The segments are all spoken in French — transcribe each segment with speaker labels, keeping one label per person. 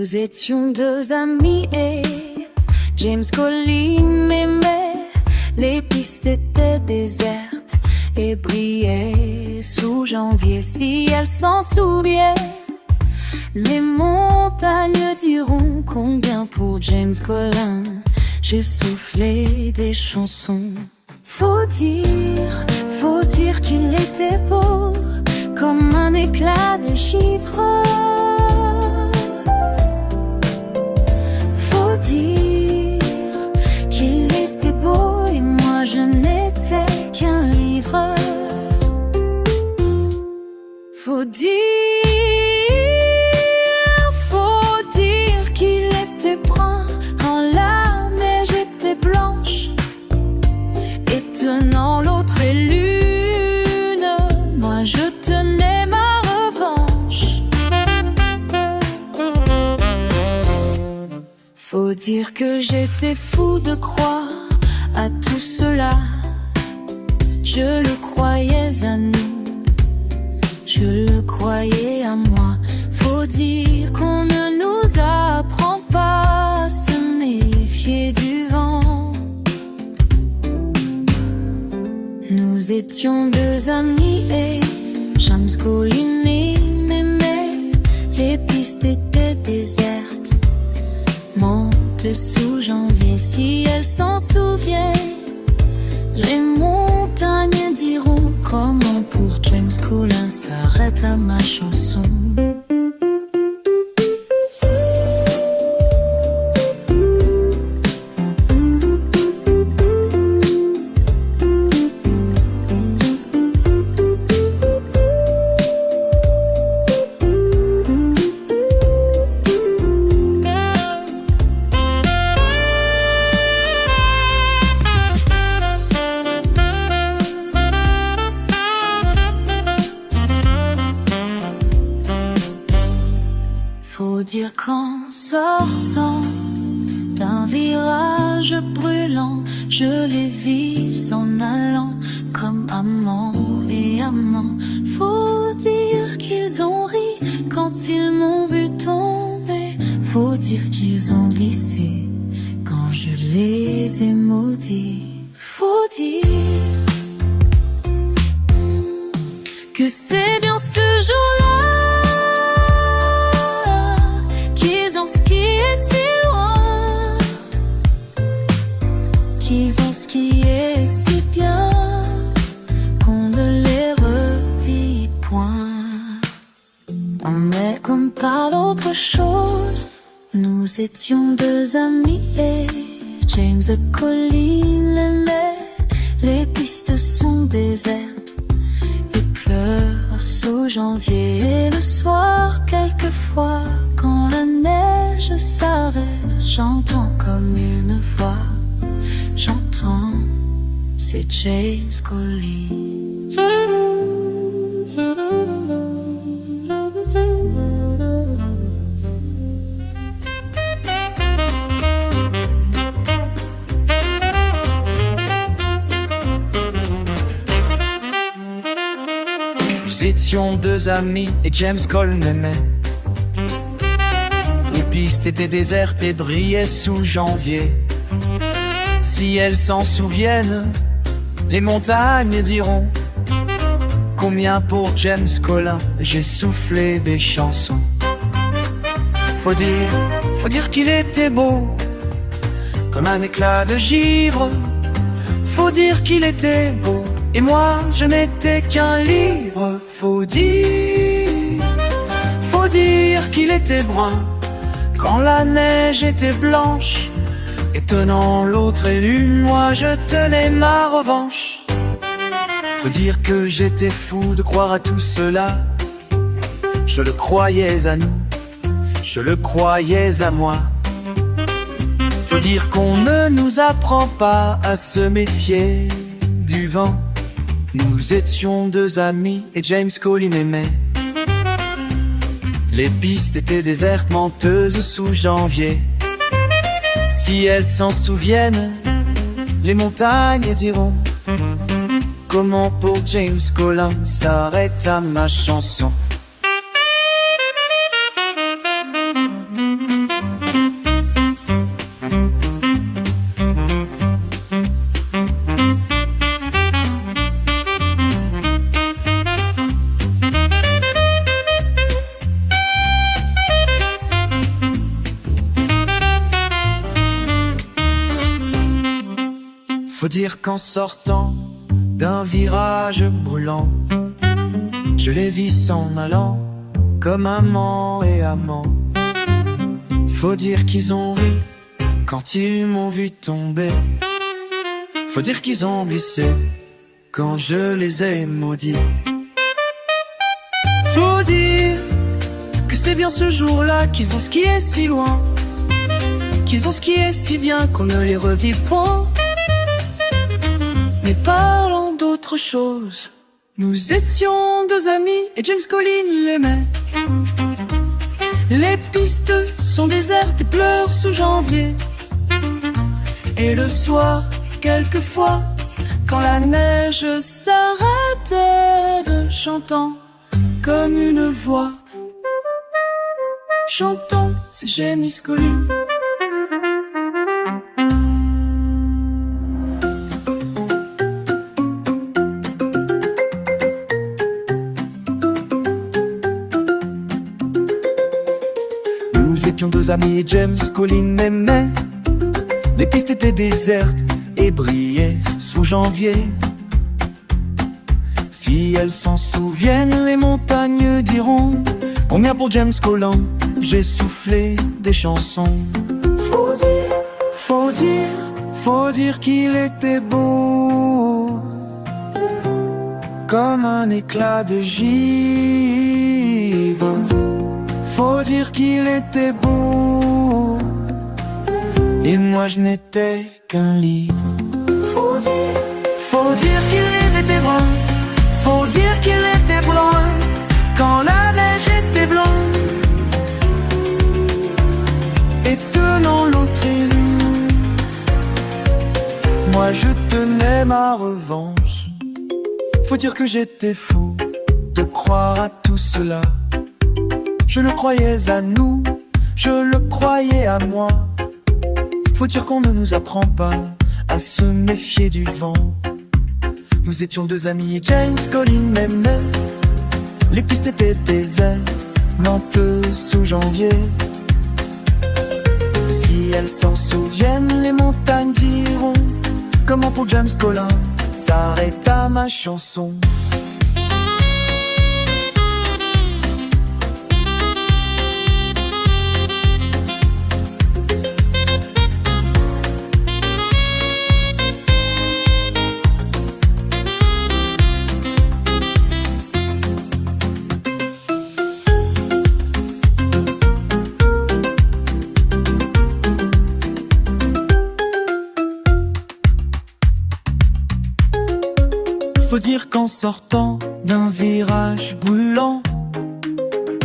Speaker 1: Nous étions deux amis et James Collin m'aimait. Les pistes étaient désertes et brillaient sous janvier. Si elle s'en souvient, les montagnes diront combien pour James Collin j'ai soufflé des chansons. Faut dire qu'il était beau comme un éclat de givre. Faut dire qu'il était beau et moi je n'étais qu'un livre. Faut dire qu'il était brun quand la neige était blanche, et tenant l'autre lune, moi je tenais ma revanche. Faut dire que j'étais fou de croire à tout cela. Je le croyais à nous, je le croyais à moi. Faut dire qu'on ne nous apprend pas à se méfier du vent. Nous étions deux amis et James Collin m'aimait. Les pistes étaient désertes, monte sous janvier. Si elle s'en souvient, les montagnes diront comment pour James Collin s'arrête à ma chanson. Faut dire qu'en sortant d'un virage brûlant, je les vis s'en allant comme amant et amant. Faut dire qu'ils ont ri quand ils m'ont vu tomber. Faut dire qu'ils ont glissé quand je les ai maudits. Faut dire que c'est bien ce jour-là qu'ils ont skié si bien qu'on ne les revit point. Mais comme par l'autre chose, nous étions deux amis et James Collin l'aimait. Les pistes sont désertes et pleurent sous janvier. Et le soir, quelquefois, quand la neige s'arrête, j'entends comme une voix. J'entends, c'est James Collin.
Speaker 2: Nous étions deux amis et James Collin m'aimait. Les pistes étaient désertes et brillaient sous janvier. Si elles s'en souviennent, les montagnes diront combien pour James Collin j'ai soufflé des chansons. Faut dire qu'il était beau comme un éclat de givre. Faut dire qu'il était beau et moi je n'étais qu'un livre. Faut dire qu'il était brun quand la neige était blanche, et tenant l'autre lune, moi je tenais ma revanche. Faut dire que j'étais fou de croire à tout cela. Je le croyais à nous, je le croyais à moi. Faut dire qu'on ne nous apprend pas à se méfier du vent. Nous étions deux amis et James Collin m'aimait. Les pistes étaient désertes, menteuses sous janvier. Si elles s'en souviennent, les montagnes diront comment pour James Collin s'arrête à ma chanson. Faut dire qu'en sortant d'un virage brûlant, je les vis s'en allant comme amant et amant. Faut dire qu'ils ont ri quand ils m'ont vu tomber. Faut dire qu'ils ont glissé quand je les ai maudits. Faut dire que c'est bien ce jour-là qu'ils ont skié si loin, qu'ils ont skié si bien qu'on ne les revit point. Mais parlons d'autre chose. Nous étions deux amis et James Collin l'aimait. Les pistes sont désertes et pleurent sous janvier. Et le soir, quelquefois, quand la neige s'arrête de chantant comme une voix, chantons, c'est James Collin.
Speaker 3: Nous étions deux amis et James Collin m'aimait. Les pistes étaient désertes et brillaient sous janvier. Si elles s'en souviennent, les montagnes diront combien pour James Collin j'ai soufflé des chansons. Faut dire qu'il était beau comme un éclat de givre. Faut dire qu'il était beau et moi je n'étais qu'un livre. Faut dire qu'il était brun, faut dire qu'il était blanc quand la neige était blanche. Et tenant l'autre élu, moi je tenais ma revanche. Faut dire que j'étais fou de croire à tout cela. Je le croyais à nous, je le croyais à moi. Faut dire qu'on ne nous apprend pas à se méfier du vent. Nous étions deux amis et James Collin m'aimait. Les pistes étaient désertes, menteuses sous janvier. Si elles s'en souviennent, les montagnes diront comment pour James Collin s'arrêta ma chanson. Faut dire qu'en sortant d'un virage brûlant,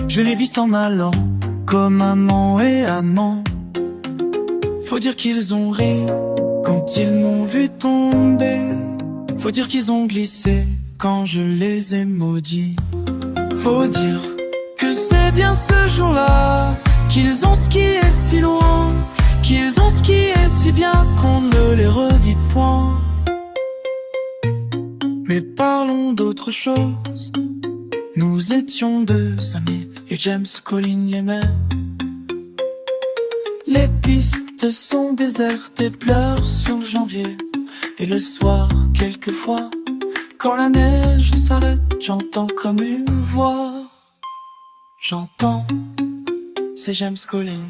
Speaker 3: je les vis s'en allant comme amant et amant. Faut dire qu'ils ont ri quand ils m'ont vu tomber. Faut dire qu'ils ont glissé quand je les ai maudits. Faut dire que c'est bien ce jour-là qu'ils ont skié si loin, qu'ils ont skié si bien qu'on ne les revit point. Mais parlons d'autre chose. Nous étions deux amis et James Collin l'aimait. Les pistes sont désertes et pleurent sur janvier. Et le soir, quelquefois, quand la neige s'arrête, j'entends comme une voix. J'entends, c'est James Collin.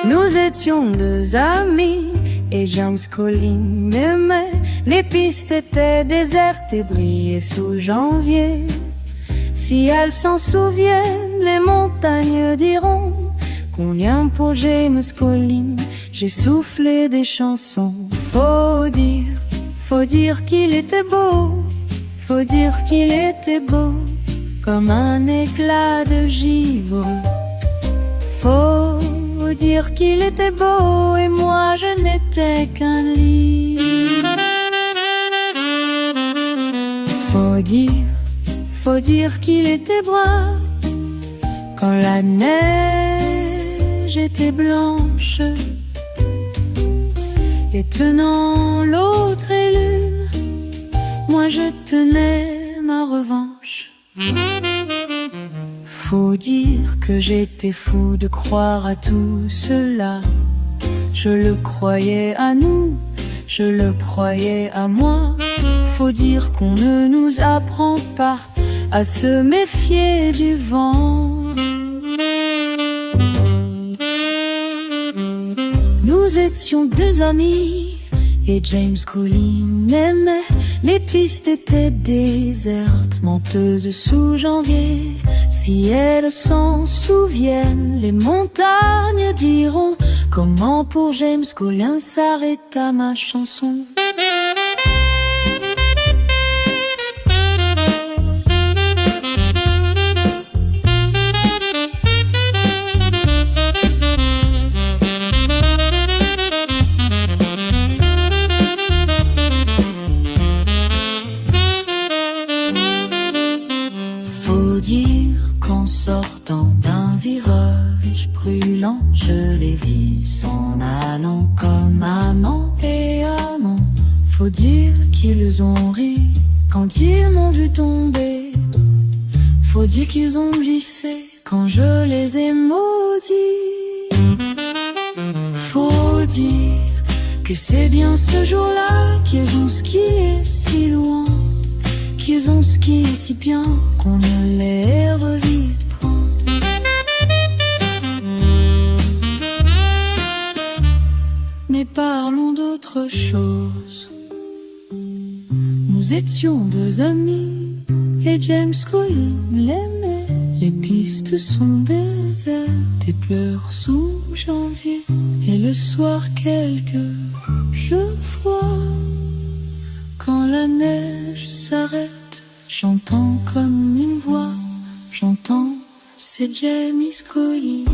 Speaker 1: Nous étions deux amis et James Collin m'aimait. Les pistes étaient désertes et brillaient sous janvier. Si elles s'en souviennent, les montagnes diront combien pour James Collin j'ai soufflé des chansons. Faut dire qu'il était beau, faut dire qu'il était beau comme un éclat de givre. Faut dire qu'il était beau et moi je n'étais qu'un livre. Faut dire qu'il était brun quand la neige était blanche, et tenant l'autre et l'une, moi je tenais ma revanche. Faut dire que j'étais fou de croire à tout cela. Je le croyais à nous, je le croyais à moi. Faut dire qu'on ne nous apprend pas à se méfier du vent. Nous étions deux amis et James Scully m'aimait. Les pistes étaient désertes, menteuses sous janvier. Si elles s'en souviennent, les montagnes diront comment pour James Scully s'arrêta ma chanson. Faut dire qu'en sortant d'un virage brûlant, je les vis s'en allant comme amant et amant. Faut dire qu'ils ont ri quand ils m'ont vu tomber. Faut dire qu'ils ont glissé quand je les ai maudits. Faut dire que c'est bien ce jour-là qu'ils ont skié si loin, qu'ils ont skié si bien qu'on ne les revit point. Mais parlons d'autre chose. Nous étions deux amis et James Scully l'aimait. Les pistes sont désertes et pleurent sous janvier. Et le soir quelques fois, quand la neige s'arrête, j'entends comme une voix, j'entends, c'est James Scully.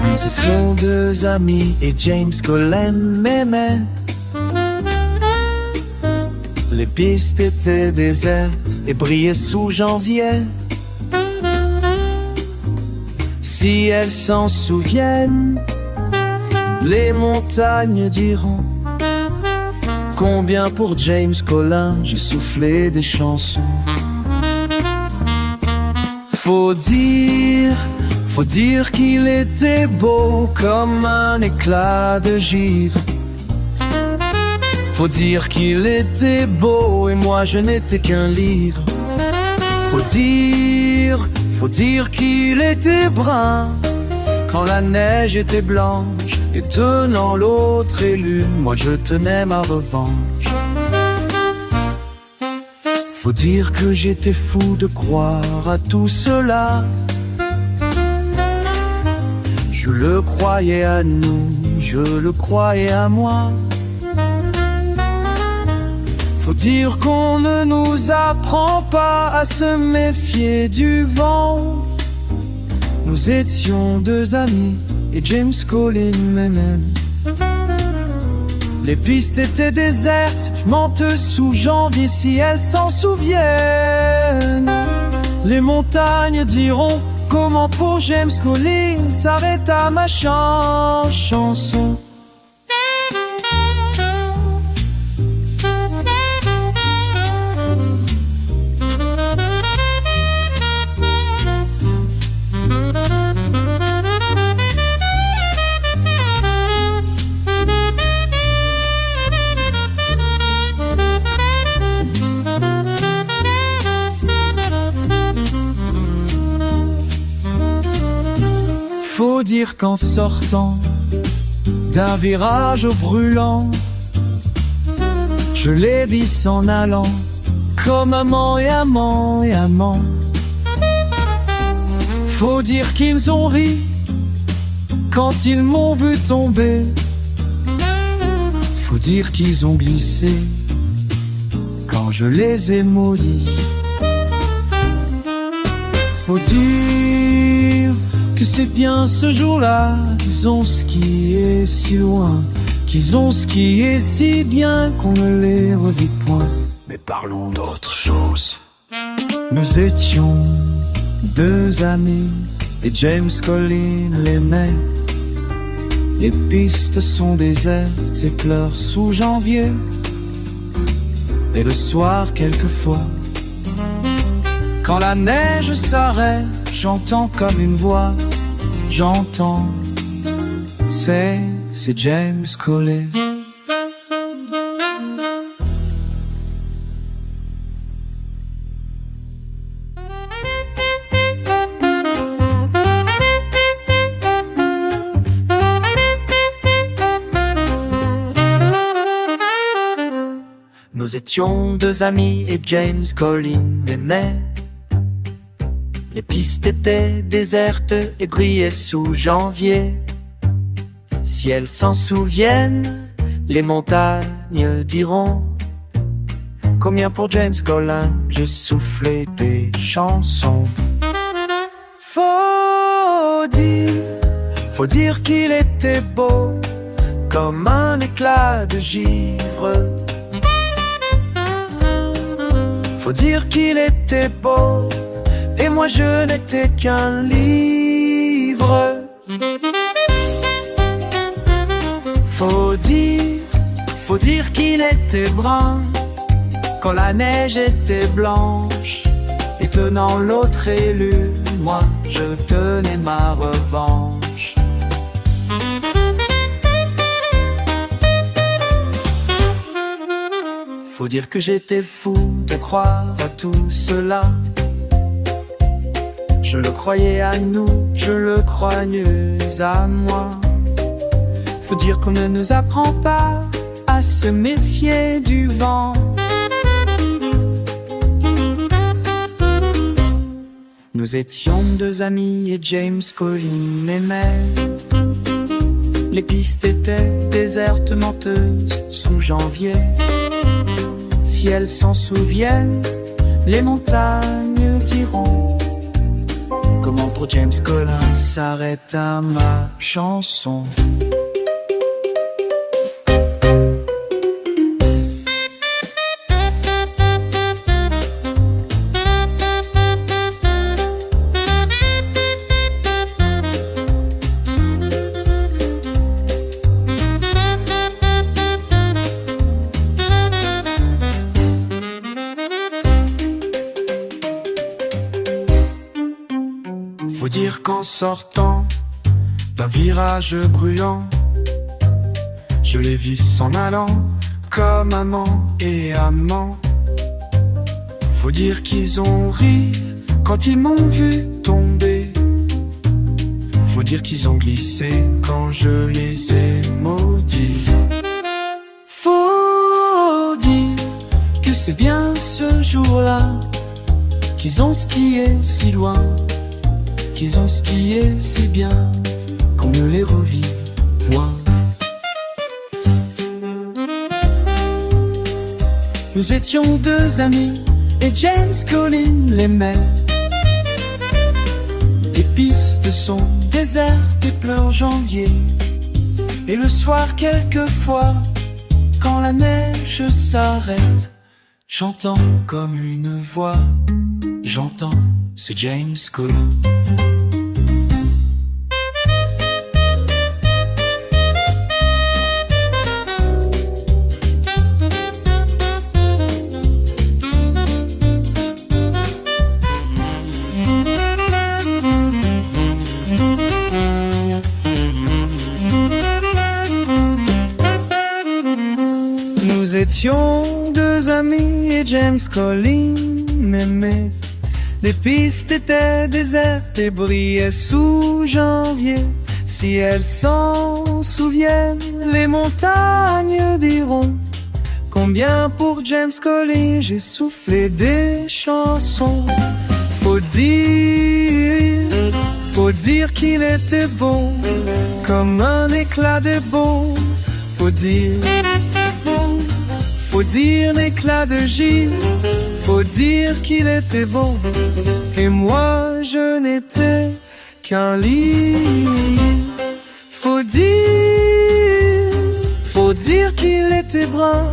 Speaker 3: Nous étions deux amis et James Scully m'aimait. Les pistes étaient désertes et brillaient sous janvier. Si elles s'en souviennent, les montagnes diront combien pour James Scully j'ai soufflé des chansons. Faut dire qu'il était beau comme un éclat de givre. Faut dire qu'il était beau et moi je n'étais qu'un livre. Faut dire qu'il était brun quand la neige était blanche, et tenant l'autre et l'une, moi je tenais ma revanche. Faut dire que j'étais fou de croire à tout cela. Je le croyais à nous, je le croyais à moi. Faut dire qu'on ne nous apprend pas à se méfier du vent. Nous étions deux amis et James Scully m'aimait. Les pistes étaient désertes, menteuses sous janvier, si elles s'en souviennent. Les montagnes diront comment pour James Scully s'arrêta ma chanson. Faut dire qu'en sortant d'un virage brûlant, je les vis s'en allant comme amant et amant et amant. Faut dire qu'ils ont ri quand ils m'ont vu tomber. Faut dire qu'ils ont glissé quand je les ai maudits. Faut dire que c'est bien ce jour-là qu'ils ont skié si loin, qu'ils ont skié si bien qu'on ne les revit point. Mais parlons d'autre chose. Nous étions deux amis et James Collin l'aimait. Les pistes sont désertes et pleurent sous janvier. Et le soir quelquefois, quand la neige s'arrête, j'entends comme une voix. J'entends, c'est James Collin. Nous étions deux amis et James Collin l'aimait. Les pistes étaient désertes et brillaient sous janvier. Si elles s'en souviennent, les montagnes diront combien pour James Collin j'ai soufflé des chansons. Faut dire qu'il était beau comme un éclat de givre. Faut dire qu'il était beau et moi je n'étais qu'un livre. Faut dire qu'il était brun quand la neige était blanche. Et tenant l'autre élu, moi je tenais ma revanche. Faut dire que j'étais fou de croire à tout cela. Je le croyais à nous, je le crois mieux à moi. Faut dire qu'on ne nous apprend pas à se méfier du vent. Nous étions deux amis et James Collin m'aimait. Les pistes étaient désertes, menteuses, sous janvier. Si elles s'en souviennent, les montagnes diront comment pour James Collin s'arrête à ma chanson. Faut dire qu'en sortant d'un virage brûlant, je les vis s'en allant comme amant et amant. Faut dire qu'ils ont ri quand ils m'ont vu tomber. Faut dire qu'ils ont glissé quand je les ai maudits. Faut dire que c'est bien ce jour-là qu'ils ont skié si loin, qu'ils ont skié si bien qu'on ne les revit point. Nous étions deux amis et James Collin l'aimait. Les pistes sont désertes et pleure janvier. Et le soir quelquefois, quand la neige s'arrête, j'entends comme une voix. J'entends, c'est James Collin. Nous étions deux amis et James Collin m'aimait. Les pistes étaient désertes et brillaient sous janvier. Si elles s'en souviennent, les montagnes diront combien pour James Collin j'ai soufflé des chansons. Faut Faut dire qu'il était beau, comme un éclat de beau. Faut dire l'éclat de givre. Faut dire qu'il était beau, et moi je n'étais qu'un livre. Faut dire qu'il était brun,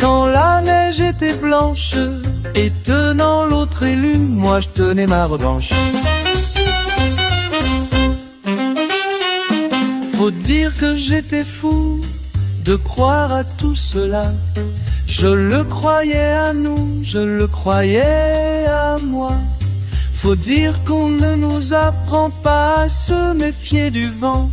Speaker 3: quand la neige était blanche, et tenant l'autre élu, moi je tenais ma revanche. Faut dire que j'étais fou de croire à tout cela. Je le croyais à nous, je le croyais à moi. Faut dire qu'on ne nous apprend pas à se méfier du vent.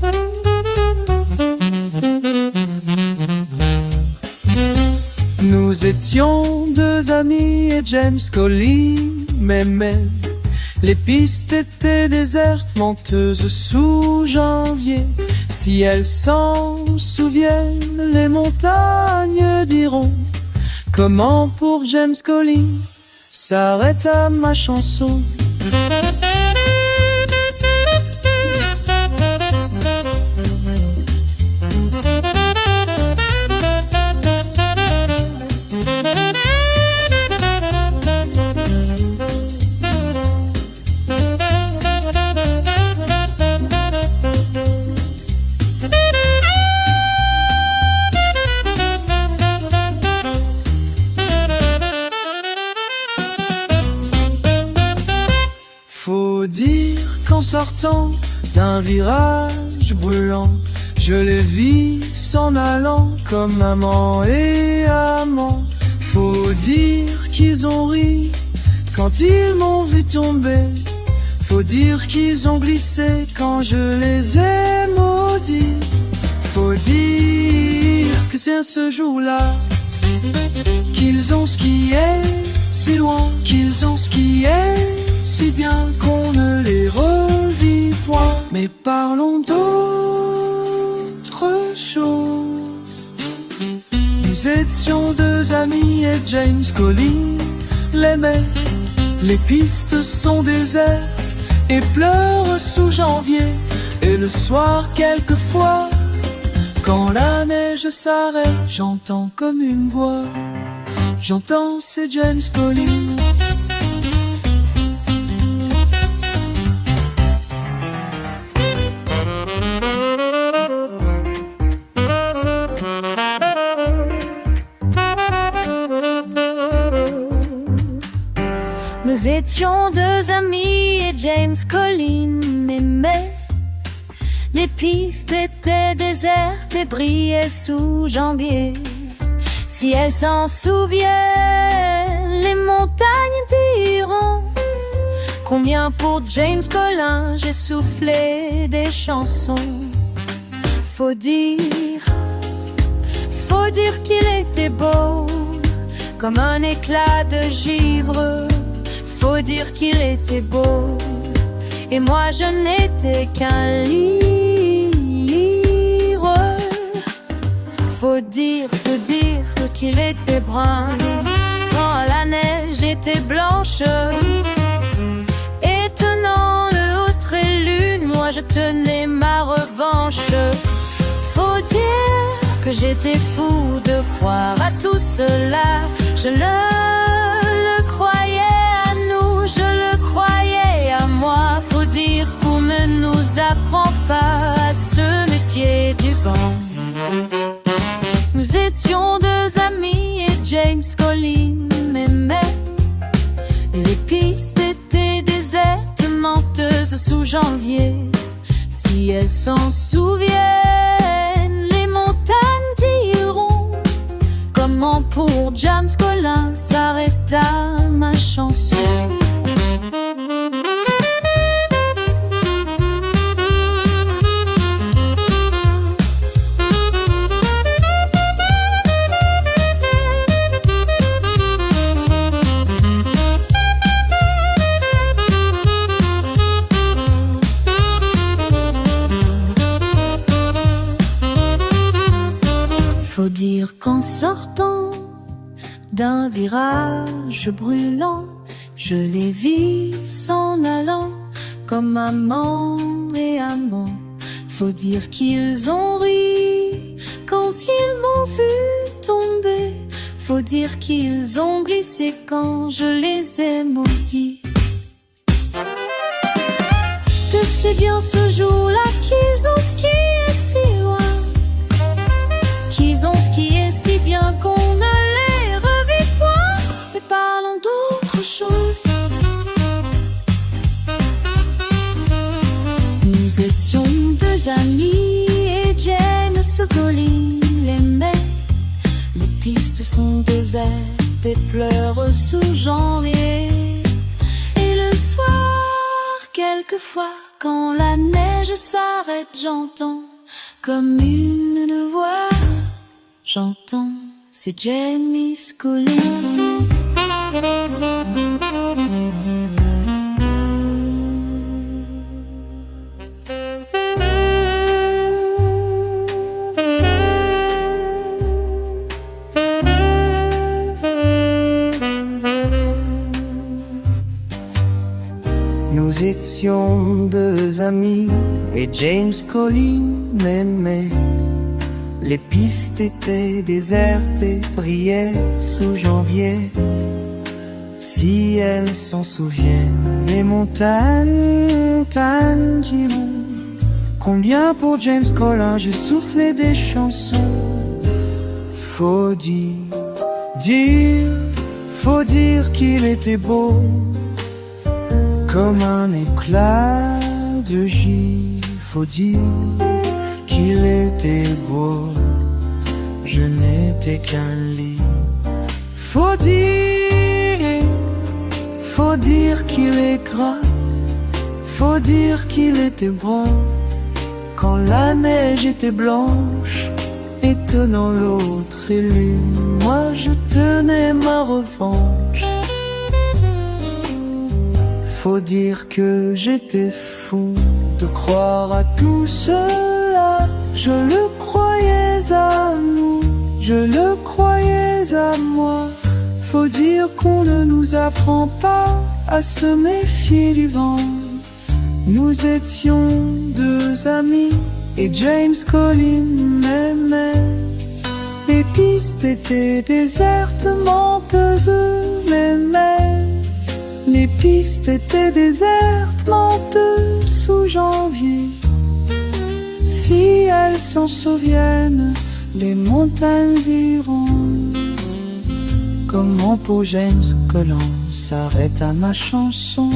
Speaker 3: Nous étions deux amis et James Collins m'aimait. Les pistes étaient désertes, menteuses sous janvier. Si elles s'en souviennent, les montagnes diront comment pour James Collins s'arrêta ma chanson. Faut dire qu'en sortant d'un virage brûlant, je les vis s'en allant comme amant et amant. Faut dire qu'ils ont ri quand ils m'ont vu tomber. Faut dire qu'ils ont glissé quand je les ai maudits. Faut dire que c'est ce jour-là qu'ils ont skié si loin, qu'ils ont skié si bien qu'on ne les revit point. Mais parlons d'autre chose. Nous étions deux amis et James Collins l'aimait. Les pistes sont désertes et pleurent sous janvier. Et le soir quelquefois, quand la neige s'arrête, j'entends comme une voix. J'entends c'est James Collins.
Speaker 1: Nous étions deux amis et James Collins m'aimait. Les pistes étaient désertes et brillaient sous janvier. Si elles s'en souviennent, les montagnes diront combien pour James Collins j'ai soufflé des chansons. Faut dire qu'il était beau, comme un éclat de givre. Faut dire qu'il était beau, et moi je n'étais qu'un livre. Faut dire qu'il était brun, quand la neige était blanche. Et tenant le haut trait lune, moi je tenais ma revanche. Faut dire que j'étais fou de croire à tout cela. Je le croyais à nous, je le croyais à moi. Faut dire qu'on ne nous apprend pas à se méfier du vent. Nous étions deux amis et James Collins m'aimait. Les pistes étaient désertes, menteuses sous janvier. Si elles s'en souviennent, les montagnes diront comment pour James Collins s'arrêta ma chanson. Faut dire qu'en sortant d'un virage brûlant, je les vis s'en allant comme amant et amant. Faut dire qu'ils ont ri quand ils m'ont vu tomber. Faut dire qu'ils ont glissé quand je les ai maudits. Que c'est bien ce jour-là qu'ils ont skié si loin, qu'ils ont skié si bien qu'on ne les revit point. Mais parlons d'autre chose. Nous étions deux amis et James Collin l'aimait. Les pistes sont désertes et pleurent sous janvier. Et le soir, quelquefois, quand la neige s'arrête, j'entends comme une voix. J'entends, c'est James Collin.
Speaker 2: Nous étions deux amis et James Collin m'aimait. Les pistes étaient désertes et brillaient sous janvier. Si elles s'en souviennent, les montagnes diront combien pour James Collin j'ai soufflé des chansons. Faut dire qu'il était beau comme un éclat de givre. Faut dire qu'il était beau, je n'étais qu'un lit. Faut dire qu'il est gras, faut dire qu'il était brun quand la neige était blanche et tenant l'autre élu. Moi je tenais ma revanche. Faut dire que j'étais fou de croire à tout cela. Je le croyais à nous, je le croyais à moi. Faut dire qu'on ne nous apprend pas à se méfier du vent. Nous étions deux amis et James Collin m'aimait. Les pistes étaient désertes, menteuses, m'aimait. Les pistes étaient désertes, menteuses sous janvier. Si elles s'en souviennent, les montagnes diront comment pour James Collin s'arrête à ma chanson.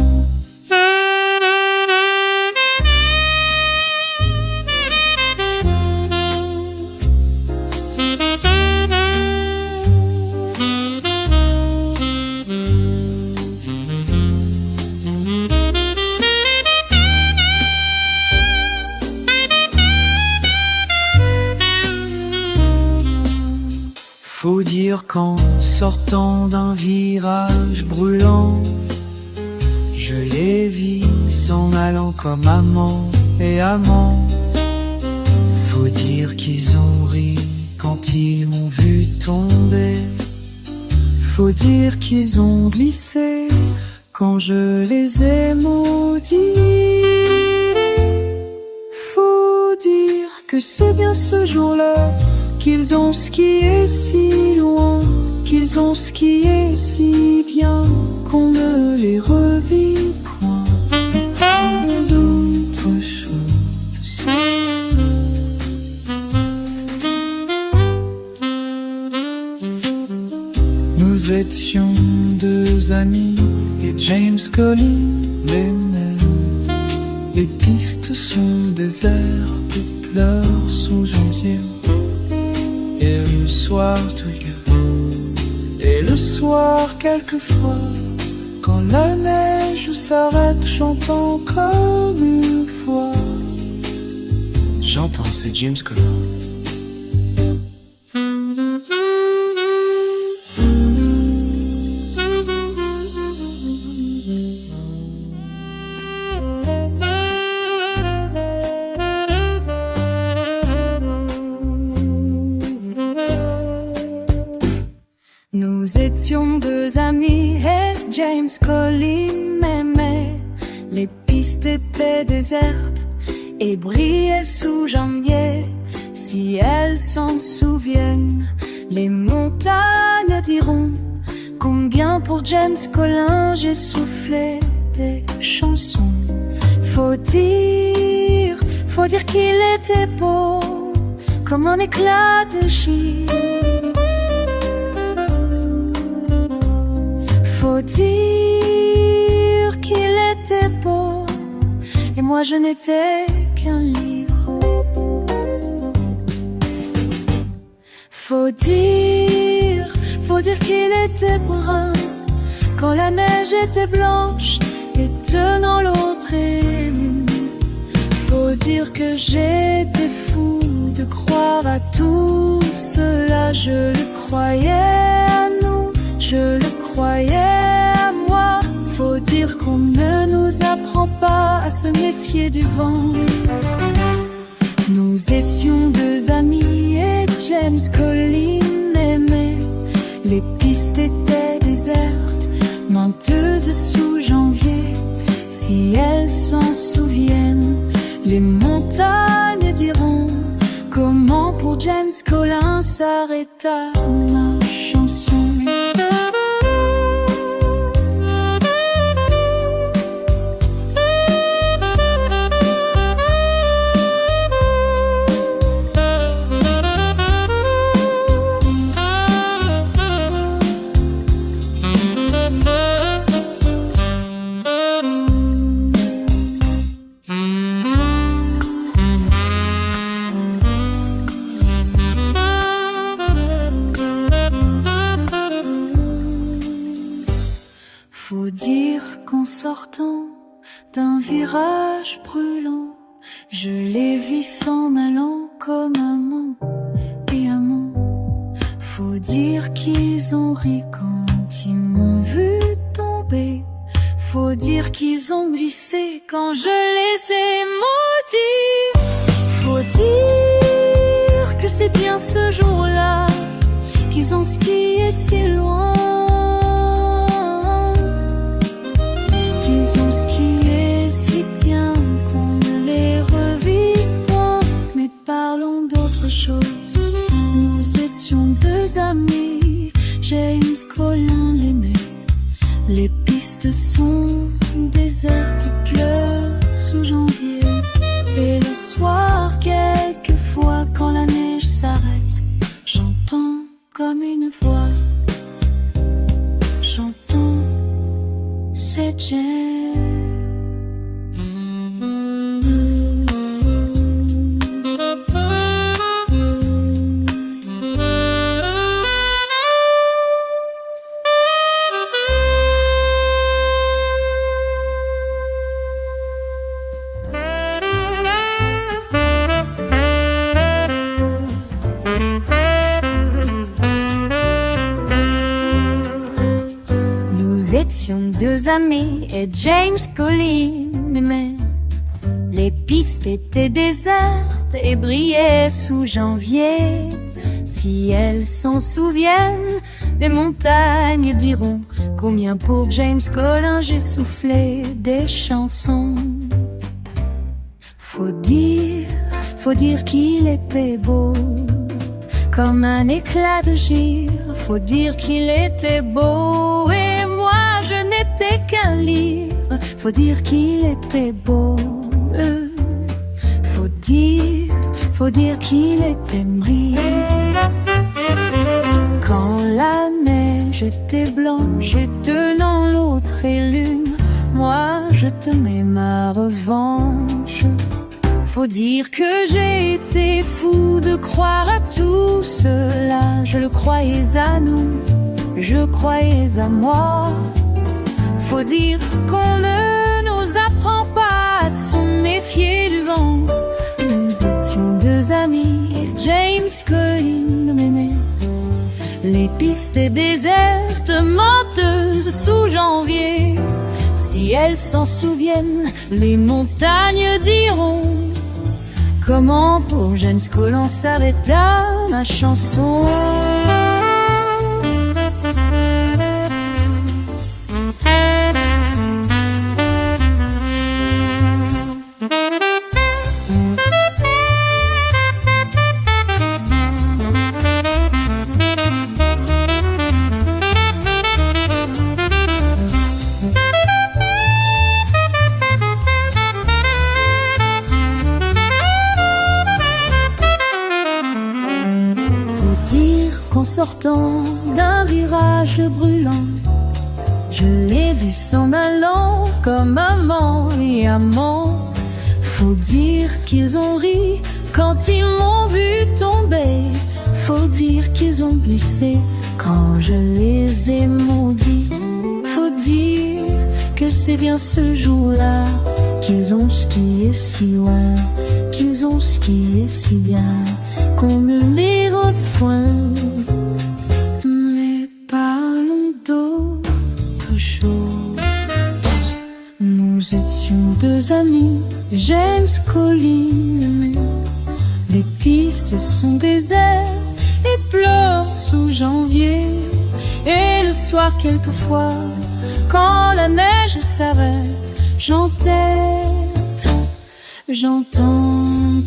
Speaker 2: Faut dire qu'en sortant d'un virage brûlant, je les vis s'en allant comme amant et amant. Faut dire qu'ils ont ri quand ils m'ont vu tomber. Faut dire qu'ils ont glissé quand je les ai maudits. Faut dire que c'est bien ce jour-là qu'ils ont skié si loin, qu'ils ont skié si bien qu'on ne les revit point. D'autre chose. Nous étions deux amis et James Collin m'aimait. Les pistes sont désertes et pleurent sous janvier. Et le soir tout lieu, et le soir quelquefois, quand la neige s'arrête, j'entends comme une voix. J'entends, c'est James Collin.
Speaker 1: Nous étions deux amis et James Collin m'aimait. Les pistes pistes étaient désertes et brillaient sous janvier. Si elles s'en souviennent, les montagnes diront combien pour James Collin j'ai soufflé des chansons. Faut dire qu'il était beau comme un éclat de givre. Faut dire qu'il était beau et moi je n'étais qu'un livre. Faut dire qu'il était brun quand la neige était blanche et tenant l'autre ému. Faut dire que j'étais fou de croire à tout cela. Je le croyais à nous, je le croyais à moi. Faut dire qu'on ne nous apprend pas à se méfier du vent. Nous étions deux amis et James Collin m'aimait. Les pistes étaient désertes, menteuses sous janvier. Si elles s'en souviennent, les montagnes diront comment pour James Collin s'arrêta ma chanson. Faut dire qu'en sortant d'un virage brûlant, je les vis s'en allant comme amant et amant. Faut dire qu'ils ont ri quand ils m'ont vu tomber. Faut dire qu'ils ont glissé quand je les ai maudits. Faut dire que c'est bien ce jour-là qu'ils ont skié si loin. Qu'ils ont skié si bien qu'on ne les revit point. Mais parlons d'autre chose. Nous étions deux amis, James Collin l'aimait. Les pistes sont désertes, il pleut sous janvier. Et le soir, quelquefois, quand la neige s'arrête, j'entends comme une voix. J'entends, c'est James. Nous étions deux amis et James Collin m'aimait. Les pistes étaient désertes et brillaient sous janvier. Si elles s'en souviennent, les montagnes diront combien pour James Collin j'ai soufflé des chansons. Faut dire qu'il était beau comme un éclat de gire. Faut dire qu'il était beau et moi je n'étais qu'un livre. Faut dire qu'il était beau. Faut dire qu'il était brillant. Quand la neige était blanche et tenant l'autre lune, moi je tenais ma revanche. Faut dire que j'ai été fou de croire à tout cela. Je le croyais à nous, je croyais à moi. Faut dire qu'on ne nous apprend pas à se méfier du vent. Nous étions deux amis et James Collin m'aimait. Les pistes désertes, menteuses sous janvier. Si elles s'en souviennent, les montagnes diront comment pour James Collin s'arrêta ma chanson. qu'en sortant d'un virage brûlant, je l'ai vu s'en allant comme amant et amant. Faut dire qu'ils ont ri quand ils m'ont vu tomber. Faut dire qu'ils ont glissé quand je les ai maudits. Faut dire que c'est bien ce jour-là qu'ils ont skié si loin, qu'ils ont skié si bien qu'on ne les repoint. Mais parlons d'autre chose. Nous étions deux amis, James Collin. Les pistes sont désertes et pleurent sous janvier. Et le soir quelquefois, quand la neige s'arrête, j'entends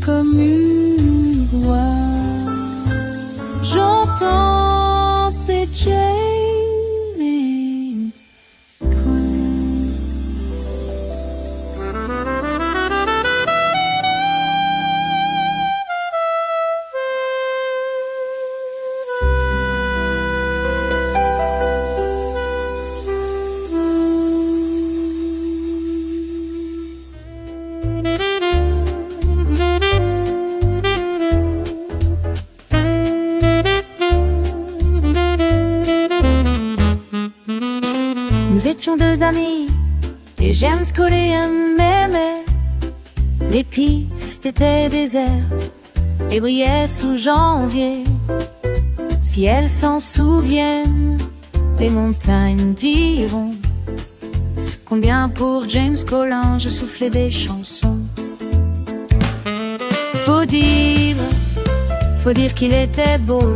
Speaker 1: comme une voix. J'entends c'est James Collin. Nous étions deux amis et James Collin m'aimait. Les pistes étaient désertes et brillaient sous janvier. Si elles s'en souviennent, les montagnes diront combien pour James Collin je soufflais des chansons. Faut dire qu'il était beau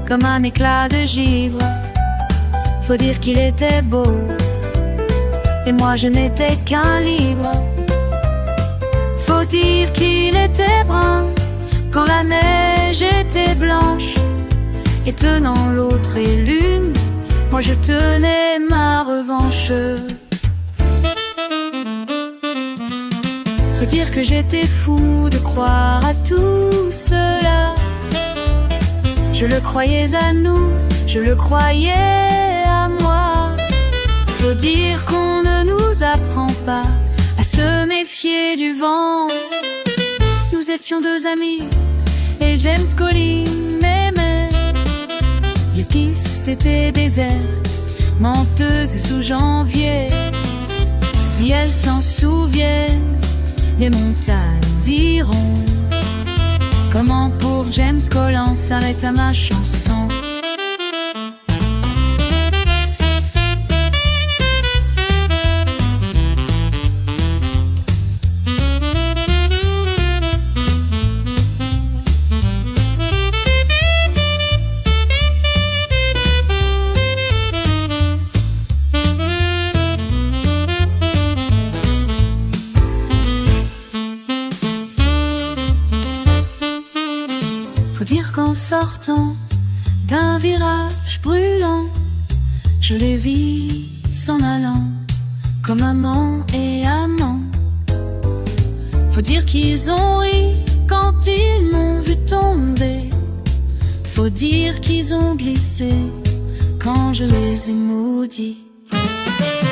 Speaker 1: comme un éclat de givre. Faut dire qu'il était beau et moi je n'étais qu'un livre. Faut dire qu'il était brun quand la neige était blanche. Et tenant l'autre et l'une, moi je tenais ma revanche. Faut dire que j'étais fou de croire à tout cela. Je le croyais à nous, je le croyais à moi. Faut dire qu'on ne nous apprend pas à se méfier du vent. Nous étions deux amis et James Collin m'aimait. Les pistes étaient désertes, menteuses sous janvier. Si elles s'en souviennent, les montagnes diront comment pour James Collin s'arrête à ma chanson. Faut dire qu'en sortant d'un virage brûlant, je les vis s'en allant comme amant et amant. Faut dire qu'ils ont ri quand ils m'ont vu tomber. Faut dire qu'ils ont glissé quand je les ai maudits.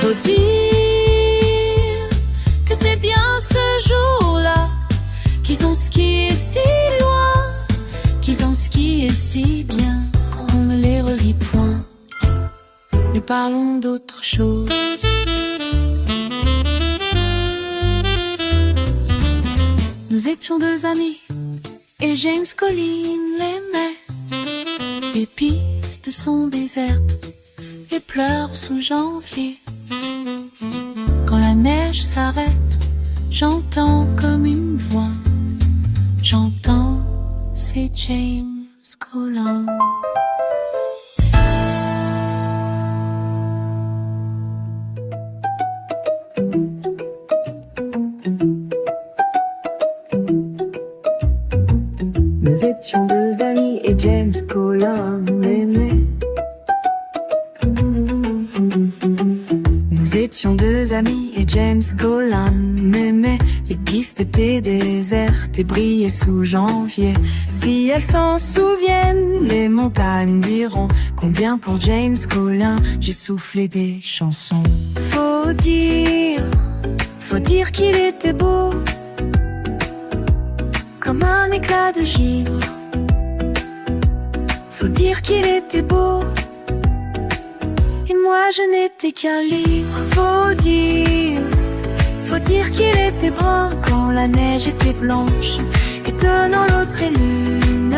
Speaker 1: Faut dire que c'est bien ce jour-là qu'ils ont skié si loin, qu'ils ont skié si bien qu'on ne les rerit point. Mais parlons d'autre chose. Nous étions deux amis et James Collin l'aimait. Les pistes sont désertes et pleurent sous janvier. Quand la neige s'arrête, j'entends comme une voix. J'entends, c'est James Collin. Nous étions deux amis et James Collin m'aimait. Nous Nous étions deux amis et James Colin m'aimait. Les pistes étaient désertes et brillaient sous janvier. Si elles s'en souviennent, les montagnes diront combien pour James Colin j'ai soufflé des chansons. Faut dire qu'il était beau, comme un éclat de givre. Faut dire qu'il était beau, et moi je n'étais qu'un livre. Faut dire qu'il était brun quand la neige était blanche, étonnant l'autre et lune.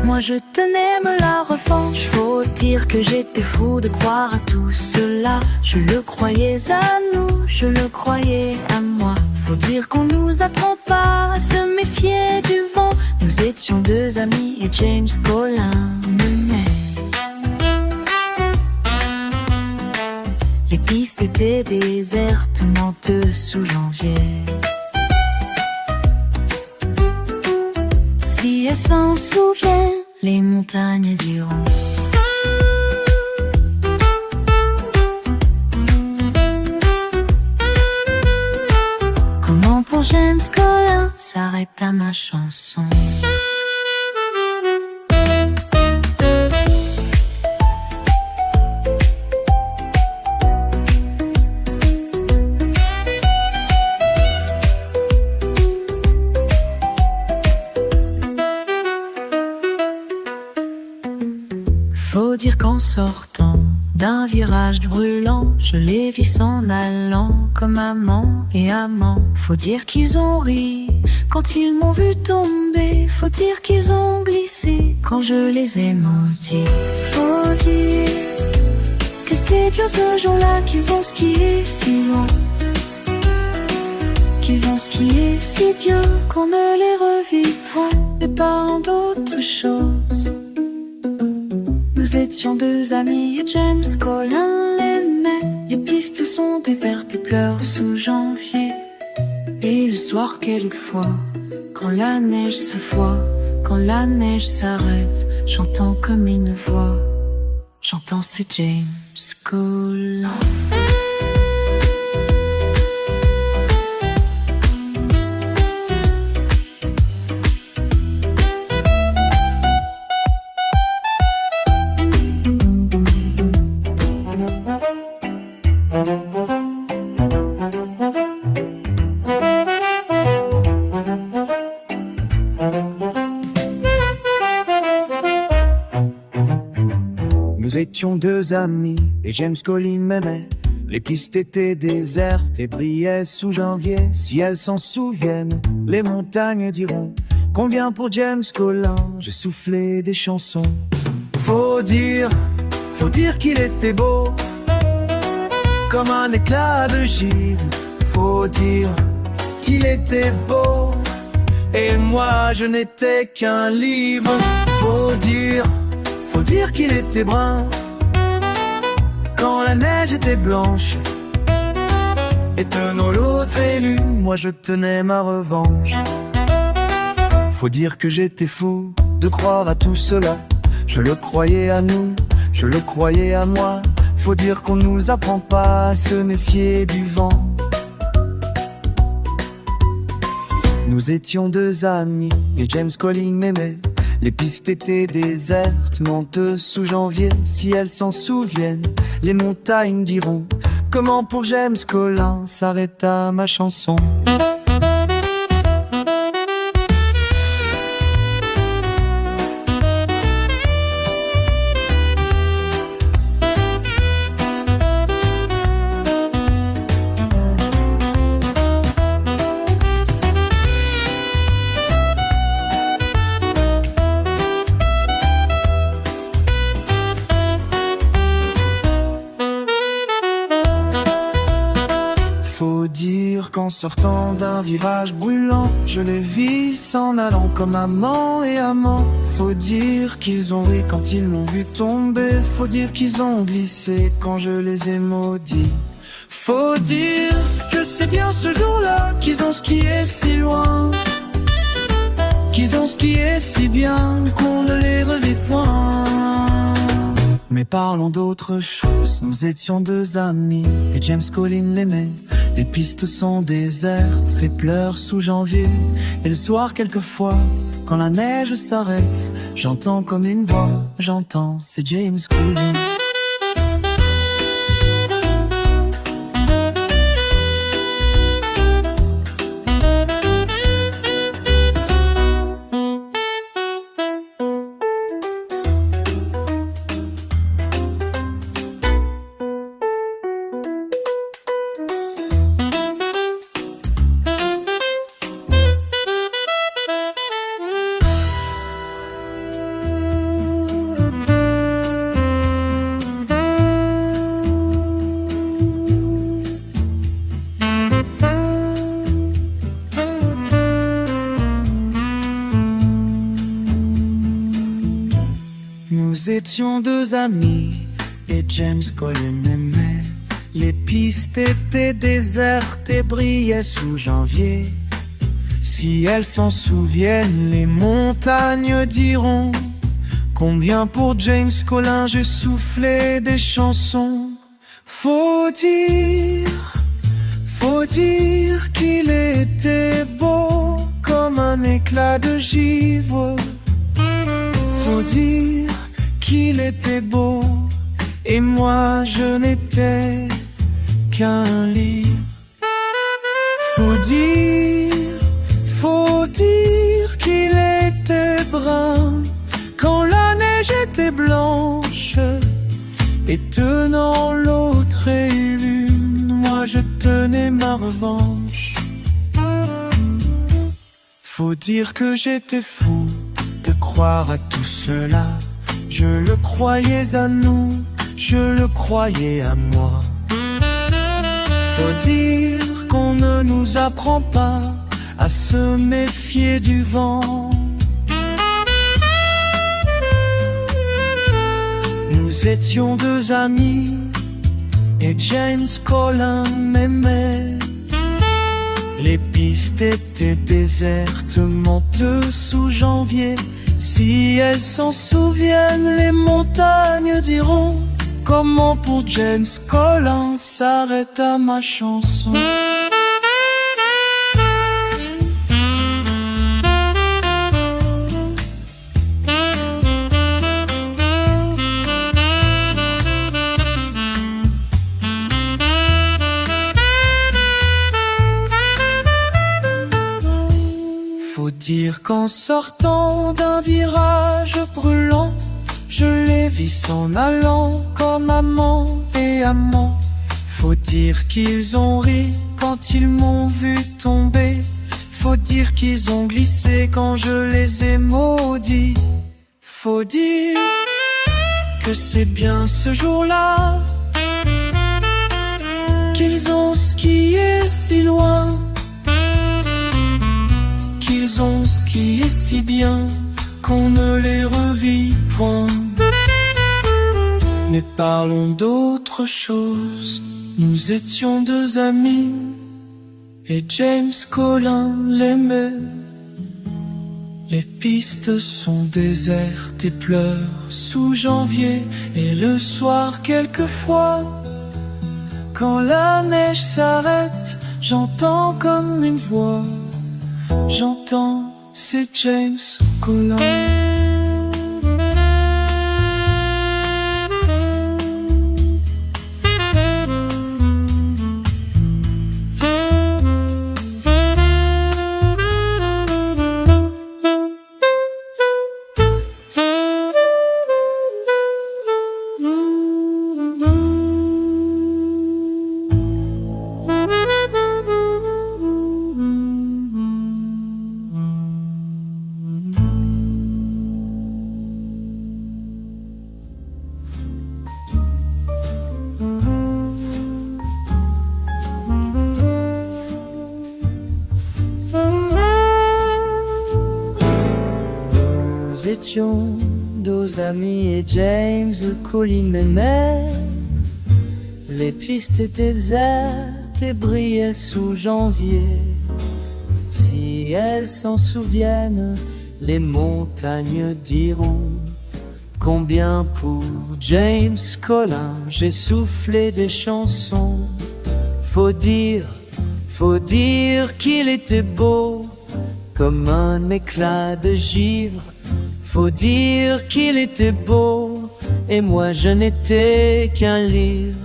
Speaker 1: Moi je tenais me la revanche. Faut dire que j'étais fou de croire à tout cela. Je le croyais à nous, je le croyais à moi. Faut dire qu'on nous apprend pas à se méfier du vent. Nous étions deux amis et James Colin m'aimait. Les pistes étaient désertes, menteuses sous janvier. Si elles s'en souviennent, les montagnes diront. Comment pour James Colin s'arrête à ma chanson. Faut dire qu'en sortant d'un virage brûlant, je les vis s'en allant comme amant et amant. Faut dire qu'ils ont ri quand ils m'ont vu tomber. Faut dire qu'ils ont glissé quand je les ai maudits. Faut dire que c'est bien ce jour-là qu'ils ont skié si loin, qu'ils ont skié si bien qu'on ne les revit point. Et parlant d'autre chose, nous étions deux amis et James Colin l'aimait. Les pistes sont désertes et pleurent sous janvier. Et le soir quelquefois, quand la neige se foie, quand la neige s'arrête, j'entends comme une voix. J'entends c'est James Colin.
Speaker 3: Nous étions deux amis et James Colin m'aimait. Les pistes étaient désertes et brillaient sous janvier. Si elles s'en souviennent, les montagnes diront combien pour James Colin j'ai soufflé des chansons. Faut dire qu'il était beau, comme un éclat de givre. Faut dire qu'il était beau, et moi je n'étais qu'un livre. Faut dire qu'il était brun quand la neige était blanche, étonnant l'autre et lune. Moi je tenais ma revanche. Faut dire que j'étais fou de croire à tout cela. Je le croyais à nous, je le croyais à moi. Faut dire qu'on nous apprend pas à se méfier du vent. Nous étions deux amis et James Colin m'aimait. Les pistes étaient désertes, menteuses sous janvier. Si elles s'en souviennent, les montagnes diront comment pour James Colin s'arrêta ma chanson. Faut dire qu'en sortant d'un virage brûlant, je les vis s'en allant comme amant et amant. Faut dire qu'ils ont ri quand ils m'ont vu tomber. Faut dire qu'ils ont glissé quand je les ai maudits. Faut dire que c'est bien ce jour-là qu'ils ont skié si loin, qu'ils ont skié si bien qu'on ne les revit point. Mais Mais parlons d'autre chose. Nous étions deux amis et James Collin l'aimait. Les pistes sont désertes, fait pleurs sous janvier. Et le soir quelquefois, quand la neige s'arrête, j'entends comme une voix, j'entends, c'est James Collin. Nous étions deux amis et James Collin aimait. Les pistes étaient désertes et brillaient sous janvier. Si elles s'en souviennent, les montagnes diront combien pour James Collin j'ai soufflé des chansons. Faut dire qu'il était beau comme un éclat de givre. Faut dire qu'il était beau et moi je n'étais qu'un livre. Faut dire qu'il était brun quand la neige était blanche. Et tenant l'autre et l'une, moi je tenais ma revanche. Faut dire que j'étais fou de croire à tout cela. Je le croyais à nous, je le croyais à moi. Faut dire qu'on ne nous apprend pas à se méfier du vent. Nous étions deux amis et James Collin m'aimait. Les pistes étaient désertes, menteuses sous janvier. Si elles s'en souviennent, les montagnes diront comment pour James Collin s'arrêta ma chanson. Faut dire qu'en sortant d'un virage brûlant, je les vis s'en allant comme amant et amant. Faut dire qu'ils ont ri quand ils m'ont vu tomber. Faut dire qu'ils ont glissé quand je les ai maudits. Faut dire que c'est bien ce jour-là qu'ils ont skié si loin. Ils ont skié si bien qu'on ne les revit point. Mais parlons d'autre chose. Nous étions deux amis et James Collin l'aimait. Les pistes sont désertes et pleurent sous janvier. Et le soir quelquefois, quand la neige s'arrête, j'entends comme une voix. J'entends, c'est James Collin. Nous étions deux amis et James Collin m'aimait. Les pistes étaient désertes et brillaient sous janvier. Si elles s'en souviennent, les montagnes diront Combien pour James Collin j'ai soufflé des chansons. Faut dire qu'il était beau comme un éclat de givre. Faut dire qu'il était beau et moi je n'étais qu'un livre.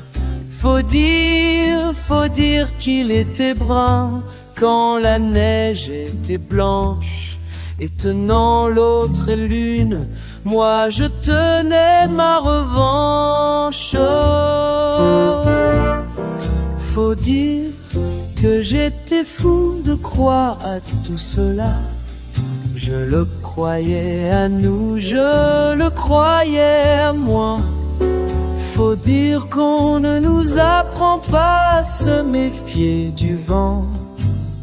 Speaker 3: Faut dire qu'il était brun quand la neige était blanche. Et tenant l'autre lune, moi je tenais ma revanche. Faut dire que j'étais fou de croire à tout cela. Je le croyais à nous, je le croyais à moi. Faut dire qu'on ne nous apprend pas à se méfier du vent.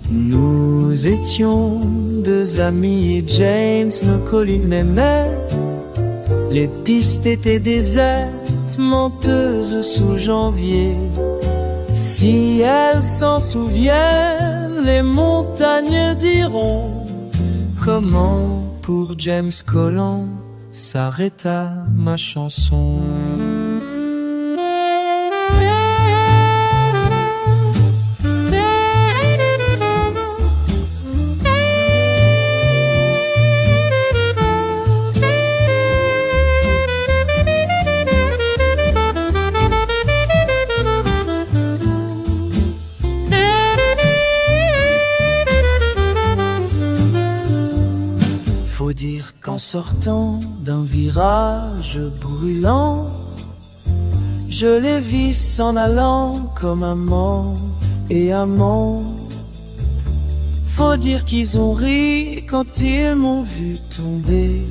Speaker 3: Nous étions deux amis et James me collimait. Les pistes étaient désertes, menteuses sous janvier. Si elles s'en souviennent, les montagnes diront comment pour James Collin s'arrêta ma chanson. Faut dire qu'en sortant d'un virage brûlant, je les vis s'en allant comme amant et amant. Faut dire qu'ils ont ri quand ils m'ont vu tomber.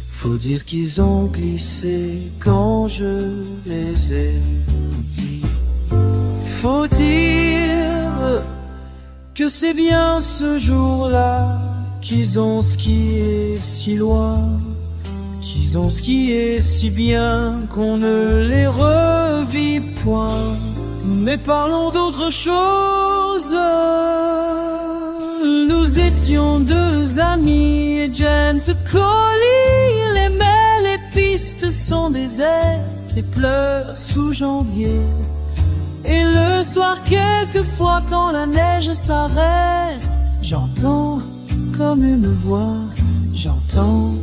Speaker 3: Faut dire qu'ils ont glissé quand je les ai dit. Faut dire que c'est bien ce jour-là qu'ils ont skié si loin, qu'ils ont skié si bien qu'on ne les revit point. Mais parlons d'autre chose. Nous étions deux amis et James Collin aimait. Les pistes sont désertes et pleure sous janvier. Et le soir quelquefois quand la neige s'arrête, j'entends comme une voix, j'entends,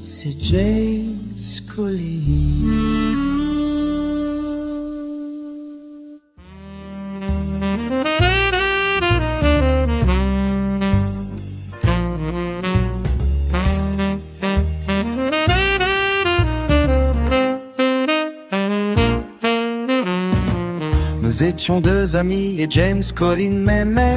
Speaker 3: c'est James Collin. Nous étions deux amis et James Collin m'aimait.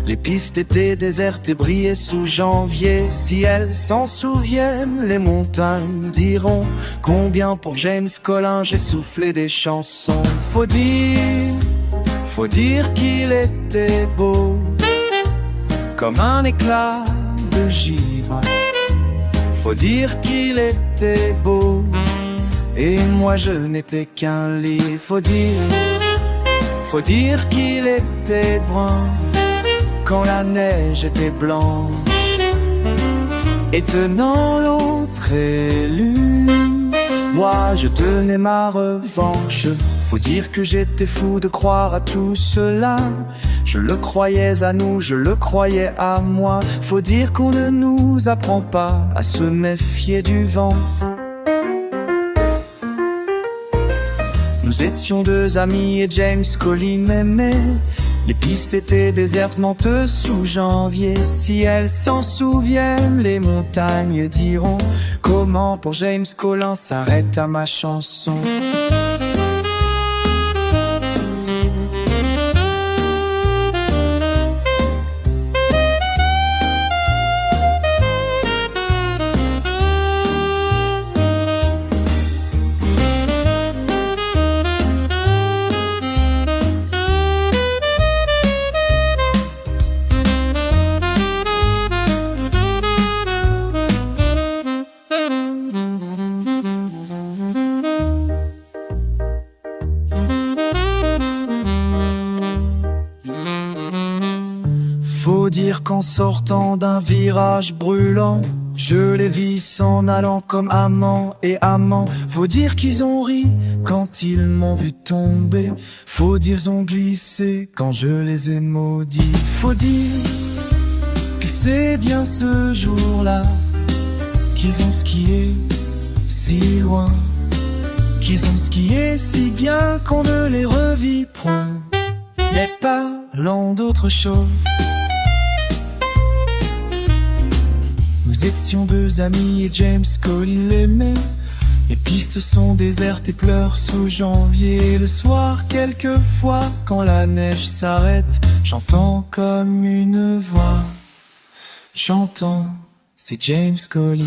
Speaker 3: Les pistes étaient désertes et brillaient sous janvier. Si elles s'en souviennent, les montagnes diront combien pour James Collin j'ai soufflé des chansons. Faut dire qu'il était beau comme un éclat de givre. Faut dire qu'il était beau et moi je n'étais qu'un livre. Faut dire qu'il était brun quand la neige était blanche. Et tenant l'autre élu, moi je tenais ma revanche. Faut dire que j'étais fou de croire à tout cela. Je le croyais à nous, je le croyais à moi. Faut dire qu'on ne nous apprend pas à se méfier du vent. Nous étions deux amis et James Collin m'aimait. Les pistes étaient désertes, menteuses sous janvier. Si elles s'en souviennent, les montagnes diront comment pour James Collin s'arrête à ma chanson. Faut dire qu'en sortant d'un virage brûlant, Je les vis s'en allant comme amant et amant. Faut dire qu'ils ont ri quand ils m'ont vu tomber. Faut dire qu'ils ont glissé quand je les ai maudits. Faut dire que c'est bien ce jour-là qu'ils ont skié si loin, qu'ils ont skié si bien qu'on ne les revivra. Mais parlons d'autre chose. Nous étions deux amis et James Collin l'aimait. Les pistes sont désertes et pleurent sous janvier. Le soir, quelquefois, quand la neige s'arrête, j'entends comme une voix. J'entends, c'est James Collin.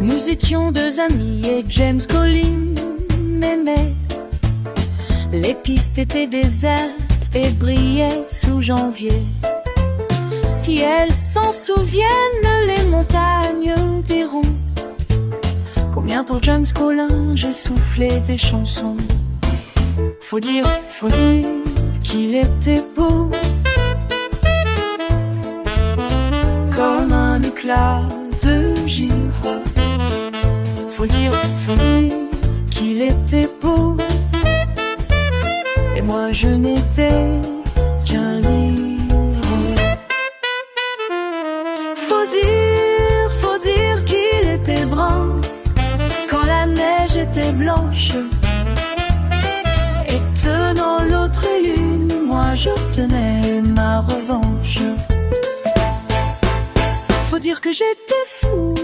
Speaker 1: Nous étions deux amis et James Collin m'aimait. Les pistes étaient désertes et brillaient sous janvier. Si elles s'en souviennent, les montagnes diront combien pour James Collin j'ai soufflé des chansons. Faut dire qu'il était beau, comme un éclat de givre. Faut dire qu'il était beau, et moi je n'étais qu'un livre. Faut dire qu'il était brun, quand la neige était blanche. Et tenant l'autre lune, moi j'obtenais ma revanche. Faut dire que j'étais fou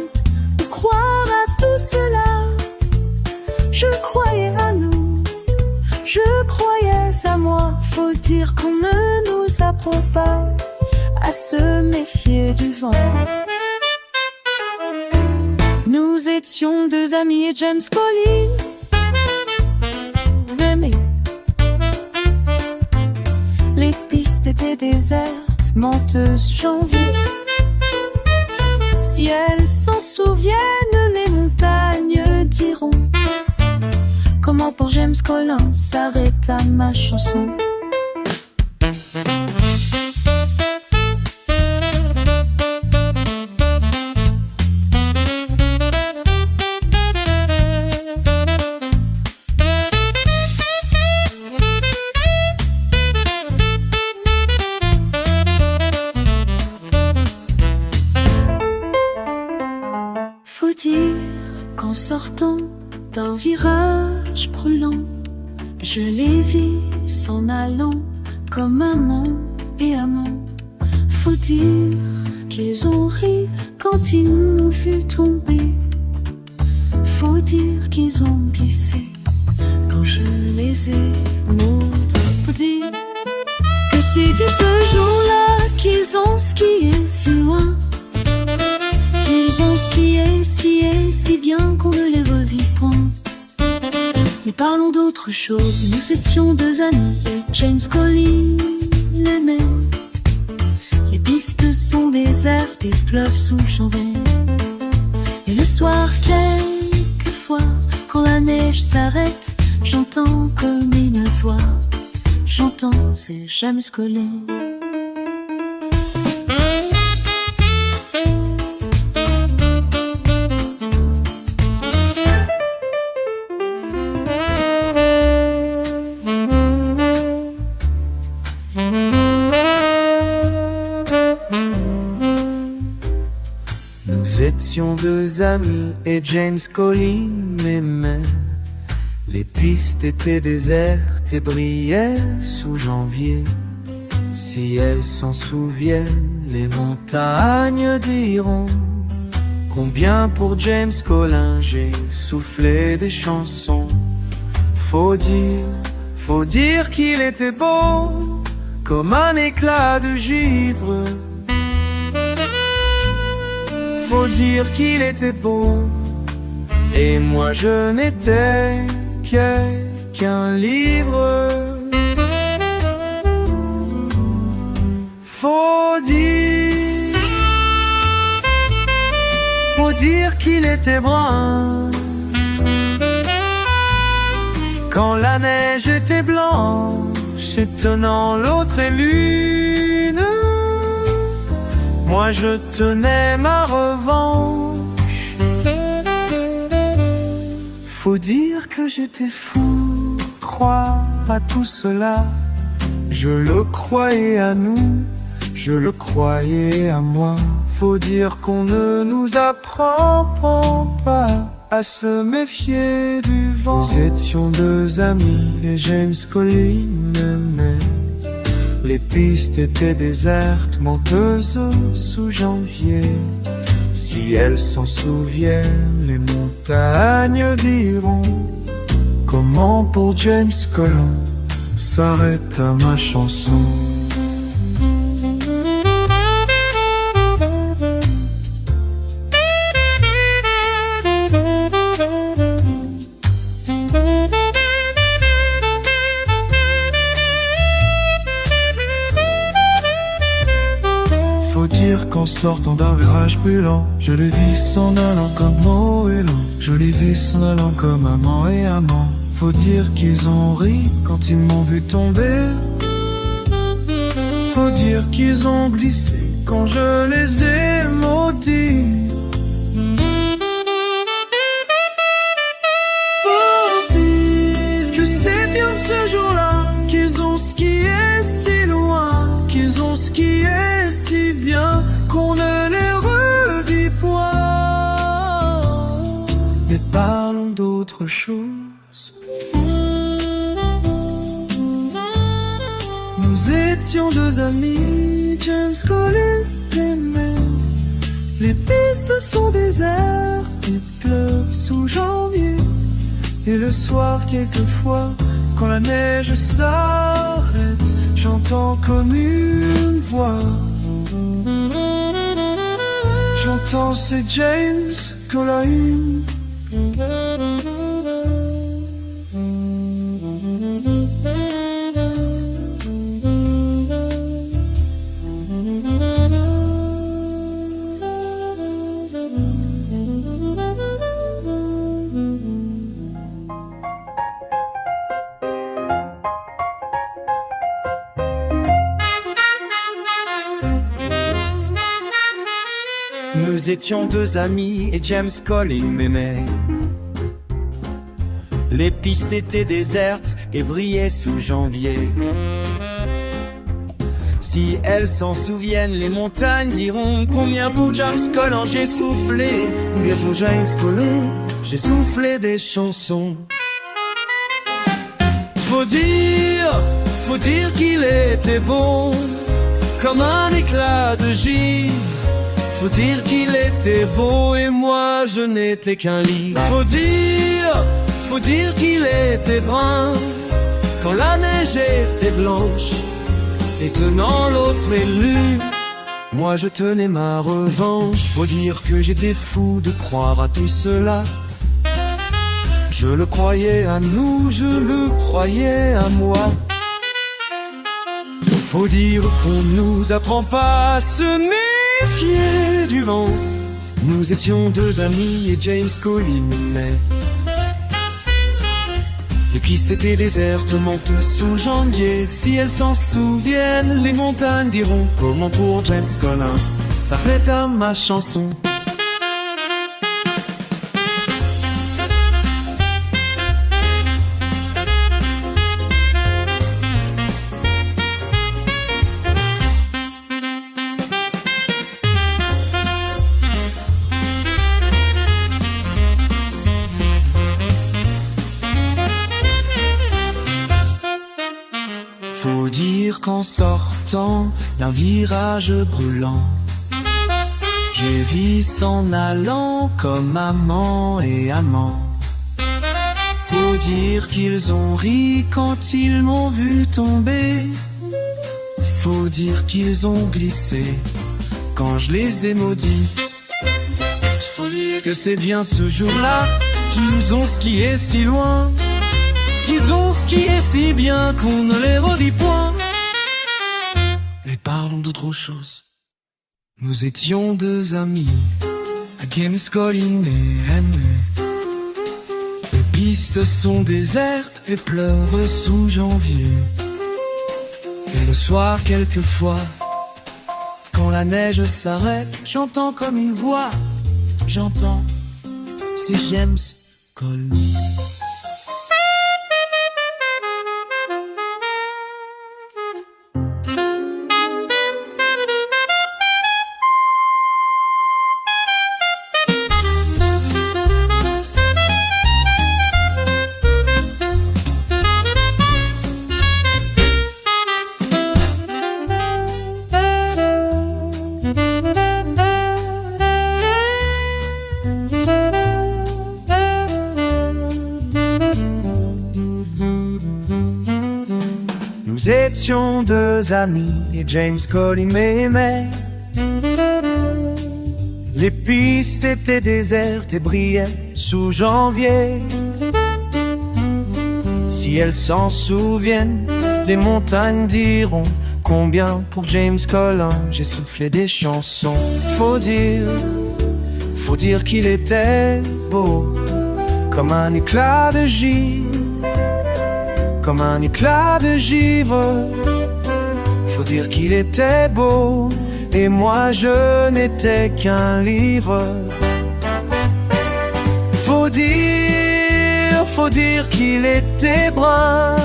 Speaker 1: de croire à tout cela. Je croyais à nous, je croyais à moi. Faut dire qu'on ne nous apprend pas à se méfier du vent. Nous étions deux amis et James Collin m'aimait. Les pistes étaient désertes, menteuses janvier. Si elles s'en souviennent, les montagnes diront comment pour James Collin s'arrêta ma chanson. Faut dire qu'en sortant d'un virage brûlant, je les vis s'en allant comme amant et amant. Faut dire qu'ils ont ri quand ils m'ont vu tomber. Faut dire qu'ils ont glissé quand je les ai maudits. Faut dire que c'est bien ce jour-là qu'ils ont skié si loin, qu'ils ont skié si bien qu'on ne les revit point. Mais parlons d'autre chose. Nous étions deux amis et James Collin l'aimait. Les pistes sont désertes et pleuvent sous janvier. Et le soir, quelquefois, quand la neige s'arrête, j'entends comme une voix. J'entends, c'est James Collin.
Speaker 2: Nous étions deux amis et James Collin m'aimait. Les pistes étaient désertes et brillaient sous janvier. Si elles s'en souviennent, les montagnes diront combien pour James Collin j'ai soufflé des chansons. Faut dire qu'il était beau comme un éclat de givre. Faut dire qu'il était beau et moi je n'étais qu'un livre. Faut dire qu'il était brun quand la neige était blanche, étonnant l'autre est lune. Moi je tenais ma revanche. Faut dire que j'étais fou, croire à tout cela. Je le croyais à nous, je le croyais à moi. Faut dire qu'on ne nous apprend pas à se méfier du vent. Nous étions deux amis et James Collin m'aimait. Les pistes étaient désertes, menteuses sous janvier. Si elles s'en souviennent, les montagnes diront comment pour James Collin s'arrête à ma chanson. Faut dire qu'en sortant d'un virage brûlant, je les vis s'en allant comme moellons. Je les vis s'en allant comme amant et amant. Faut dire qu'ils ont ri quand ils m'ont vu tomber. Faut dire qu'ils ont glissé quand je les ai maudits. Faut dire que c'est bien ce jour-là qu'ils ont skié si loin, qu'ils ont skié si bien qu'on ne les revit point. Mais parlons d'autre chose. Nous étions deux amis, James Collin m'aimait. Les pistes sont désertes, il pleut sous janvier. Et le soir quelquefois, quand la neige s'arrête, j'entends comme une voix. J'entends c'est James Collin. Nous étions deux amis et James Collin m'aimait. Les pistes étaient désertes et brillaient sous janvier. Si elles s'en souviennent, les montagnes diront combien pour James Collin j'ai soufflé. Combien pour James Collin j'ai soufflé des chansons. Faut dire qu'il était beau comme un éclat de givre. Faut dire qu'il était beau et moi je n'étais qu'un livre. Faut dire qu'il était brun quand la neige était blanche, étonnant l'autre élu. Moi je tenais ma revanche. Faut dire que j'étais fou de croire à tout cela. Je le croyais à nous, je le croyais à moi. Faut dire qu'on nous apprend pas à se méfier du vent. Nous étions deux amis et James Collin m'aimait. Les pistes étaient désertes, menteuses sous janvier. Si elles s'en souviennent, les montagnes diront comment pour James Collin s'arrête à ma chanson. Faut dire
Speaker 3: qu'en sortant d'un virage brûlant, j'ai vu s'en allant comme amant et amant. Faut dire qu'ils ont ri quand ils m'ont vu tomber. Faut dire qu'ils ont glissé quand je les ai maudits. Faut dire que c'est bien ce jour-là qu'ils ont skié si loin, qu'ils ont skié si bien qu'on ne les redit point. Mais parlons d'autre chose. Nous étions deux amis, James Collin et Aimé. Les pistes sont désertes et pleurent sous janvier. Et le soir quelquefois, quand la neige s'arrête, j'entends comme une voix, j'entends, c'est James Collin.
Speaker 2: Nous étions deux amis et James Collin m'aimait. Les pistes étaient désertes et brillaient sous janvier. Si elles s'en souviennent, les montagnes diront combien pour James Collin j'ai soufflé des chansons. Faut dire qu'il était beau, comme un éclat de givre, comme un éclat de givre. Faut dire qu'il était beau, et moi je n'étais qu'un livre. Faut dire qu'il était brun,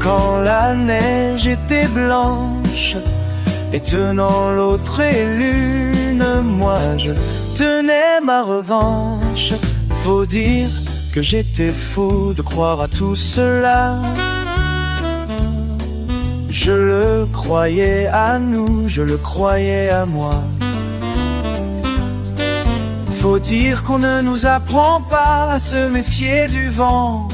Speaker 2: quand la neige était blanche, et tenant l'autre lune, moi je tenais ma revanche. Faut dire que j'étais fou de croire à tout cela. Je le croyais à nous, je le croyais à moi. Faut dire qu'on ne nous apprend pas à se méfier du vent.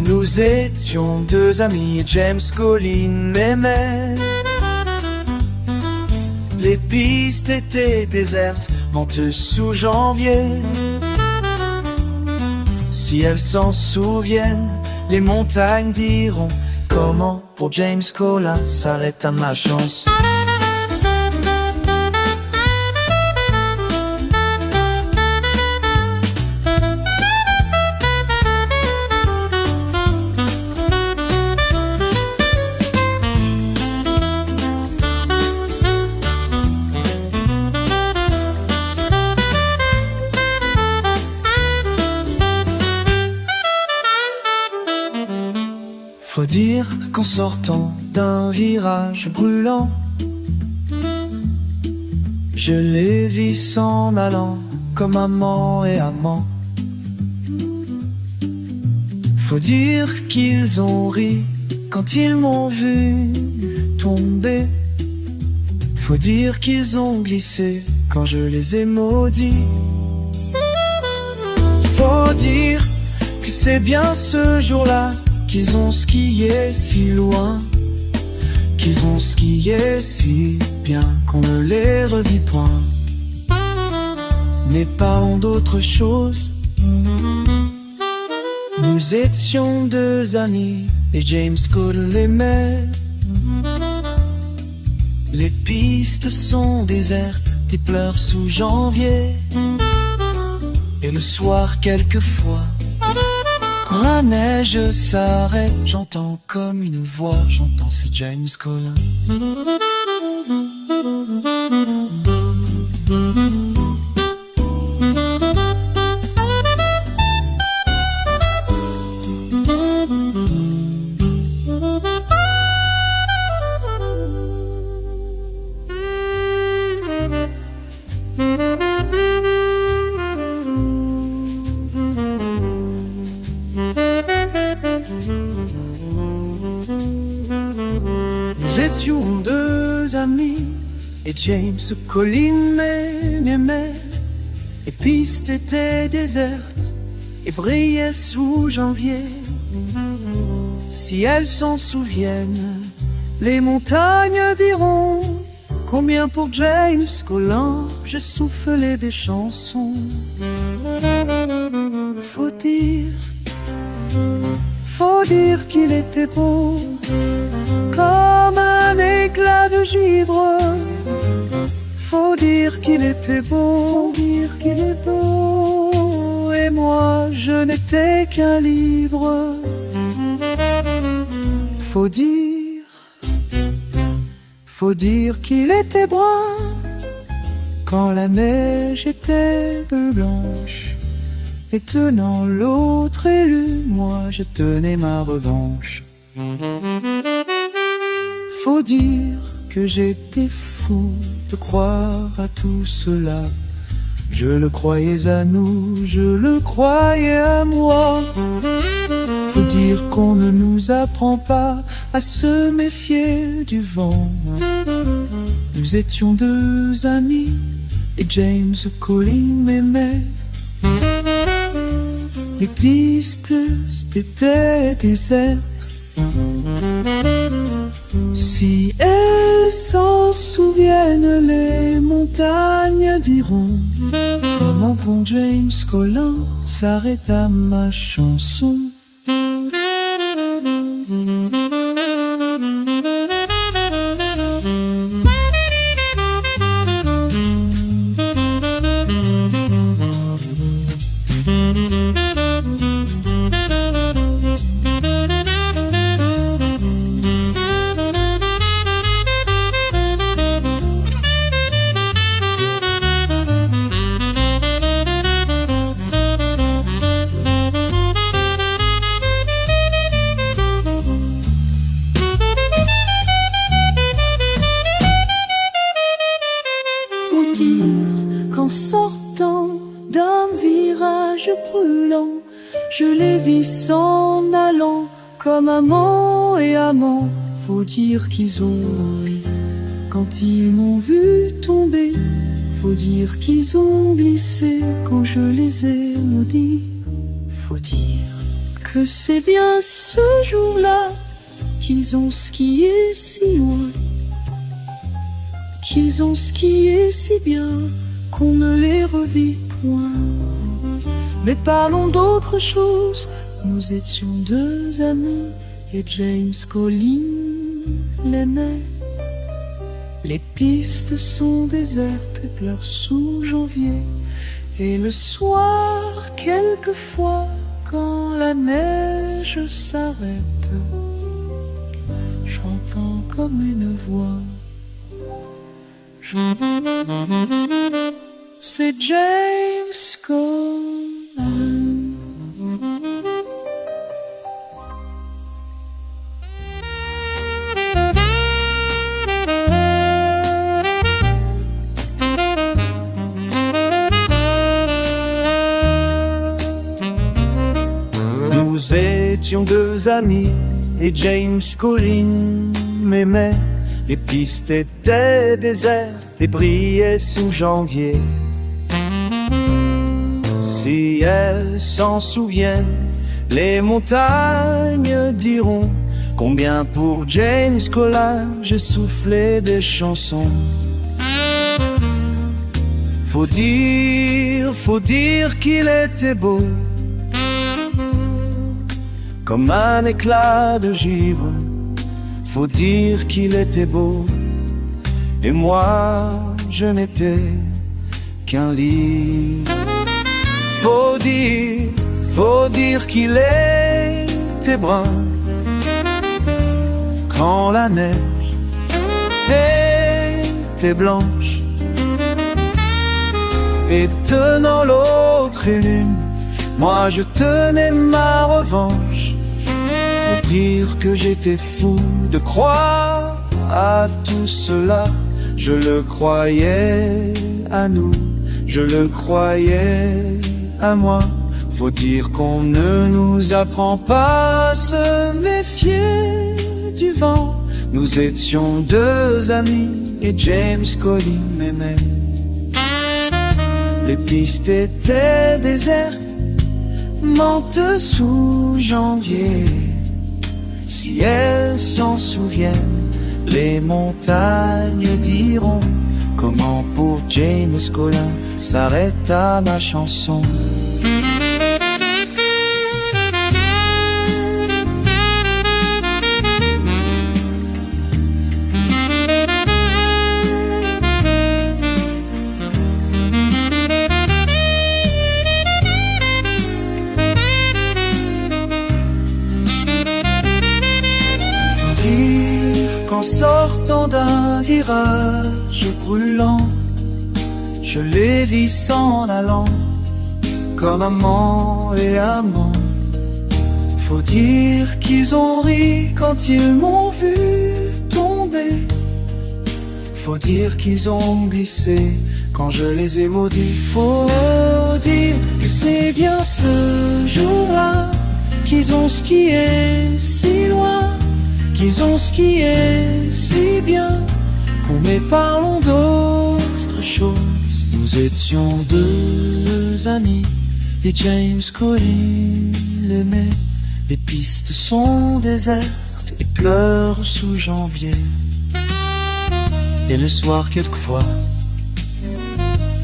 Speaker 2: Nous étions deux amis et James Collin m'aimait. Les pistes étaient désertes, menteuses sous janvier. Si elles s'en souviennent, les montagnes diront comment pour James Collin s'arrête à ma chance.
Speaker 3: Faut dire qu'en sortant d'un virage brûlant, je les vis s'en allant comme amant et amant. Faut dire qu'ils ont ri quand ils m'ont vu tomber. Faut dire qu'ils ont glissé quand je les ai maudits. Faut dire que c'est bien ce jour-là qu'ils ont skié si loin, qu'ils ont skié si bien qu'on ne les revit point. Mais parlons d'autre chose. Nous étions deux amis et James Collin l'aimait. Les pistes sont désertes, des pleurs sous janvier. Et le soir quelquefois, quand la neige s'arrête, j'entends comme une voix, j'entends c'est James Collin. amis, et James, Colin m'aimait. Les pistes étaient désertes et brillaient sous janvier. Si elles s'en souviennent, les montagnes diront combien pour James Colin j'ai soufflé des chansons. Faut dire qu'il était beau, comme un éclat de givre. Faut dire qu'il était beau, dire qu'il est beau, et moi je n'étais qu'un livre. Faut dire qu'il était brun, quand la neige était blanche. Et tenant l'autre élu, moi je tenais ma revanche. Faut dire que j'étais fou de croire à tout cela. Je le croyais à nous, je le croyais à moi. Faut dire qu'on ne nous apprend pas à se méfier du vent. Nous étions deux amis et James Colin m'aimait. Les pistes étaient désertes. Si elles s'en souviennent, les montagnes diront comment pour James Colin s'arrêta ma chanson. Qu'en sortant d'un virage brûlant, je les vis s'en allant comme amant et amant. Faut dire qu'ils ont ri quand ils m'ont vu tomber. Faut dire qu'ils ont glissé quand je les ai maudits. Faut dire que c'est bien ce jour-là qu'ils ont skié si loin, qu'ils ont skié si bien qu'on ne les revit point. Mais parlons d'autre chose. Nous étions deux amis et James Colin l'aimait. Les pistes sont désertes et pleurent sous janvier. Et le soir, quelquefois, quand la neige s'arrête, j'entends comme une voix. C'est James Colin.
Speaker 2: Nous étions deux amis et James Colin m'aimait. Les pistes étaient désertes et brillaient sous janvier. Si elles s'en souviennent, les montagnes diront combien pour James Colin j'ai soufflé des chansons. Faut dire qu'il était beau, comme un éclat de givre. Faut dire qu'il était beau, et moi je n'étais qu'un livre. Faut dire qu'il était brun, quand la neige était blanche. Et tenant l'autre et l'une, moi je tenais ma revanche. Faut dire que j'étais fou de croire à tout cela. Je le croyais à nous, je le croyais à moi. Faut dire qu'on ne nous apprend pas à se méfier du vent. Nous étions deux amis
Speaker 3: et James Collin m'aimaient. Les pistes étaient désertes, mortes sous janvier. Si elles s'en souviennent, les montagnes diront comment pour James Collin s'arrêta ma chanson. En sortant d'un virage brûlant, je les vis s'en allant comme amant et amant. Faut dire qu'ils ont ri quand ils m'ont vu tomber. Faut dire qu'ils ont glissé quand je les ai maudits. Faut dire que c'est bien ce jour-là qu'ils ont skié si loin, qu'ils ont skié si bien, mais parlons d'autre chose. Nous étions deux amis et James Collin l'aimait. Les pistes sont désertes et pleurent sous janvier. Et le soir quelquefois,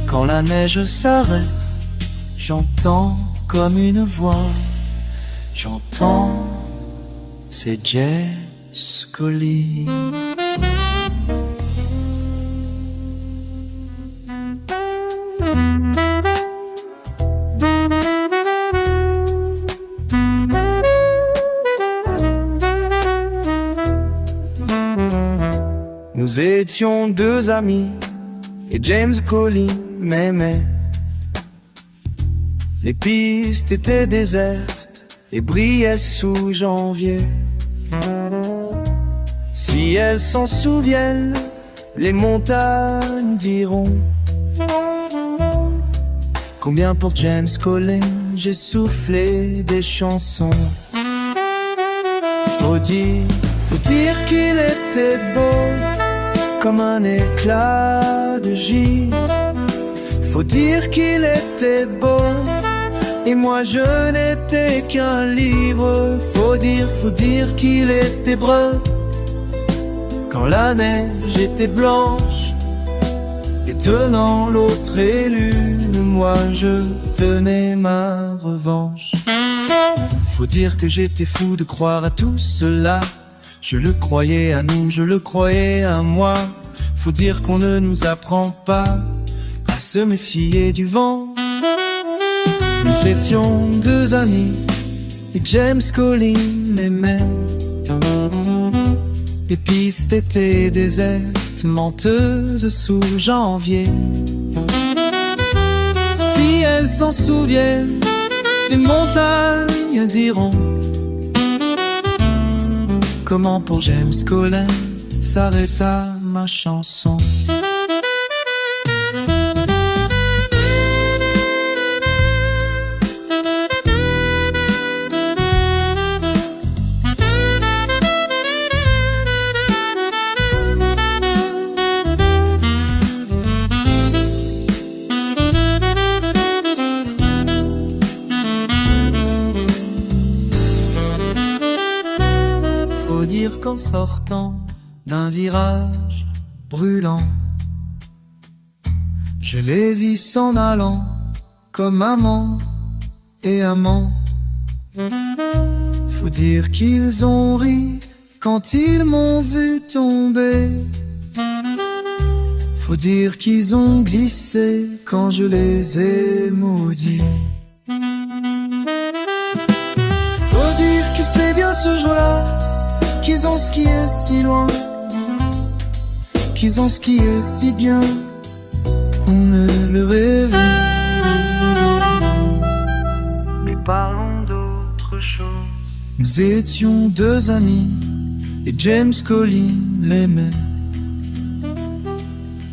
Speaker 3: quand la neige s'arrête, j'entends comme une voix, j'entends, c'est James Collin. Nous étions deux amis et James Collin m'aimait. Les pistes étaient désertes et brillaient sous janvier. Si elles s'en souviennent, les montagnes diront combien pour James Collin j'ai soufflé des chansons. Faut dire qu'il était beau comme un éclat de givre. Faut dire qu'il était beau et moi je n'étais qu'un livre. Faut dire qu'il était brun quand la neige était blanche, et tenant l'autre et l'une, moi je tenais ma revanche. Faut dire que j'étais fou de croire à tout cela. Je le croyais à nous, je le croyais à moi. Faut dire qu'on ne nous apprend pas à se méfier du vent. Nous étions deux amis et James Collin m'aimait. Les pistes étaient désertes, menteuses sous janvier. Si elles s'en souviennent, les montagnes diront comment pour James Collin s'arrêta ma chanson. Faut dire qu'en sortant d'un virage brûlant, je les vis s'en allant comme amant et amant. Faut dire qu'ils ont ri quand ils m'ont vu tomber. Faut dire qu'ils ont glissé quand je les ai maudits. Faut dire que c'est bien ce jour-là qu'ils ont skié si loin, qu'ils ont skié si bien, on ne le rêvait. Mais parlons d'autre chose. Nous étions deux amis et James Collin l'aimait.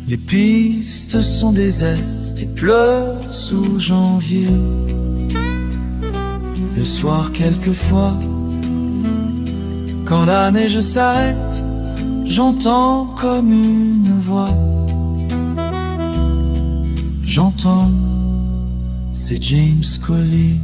Speaker 3: Les pistes sont désertes et pleurent sous janvier. Le soir quelquefois, quand la neige s'arrête, j'entends comme une voix. J'entends, c'est James Coley.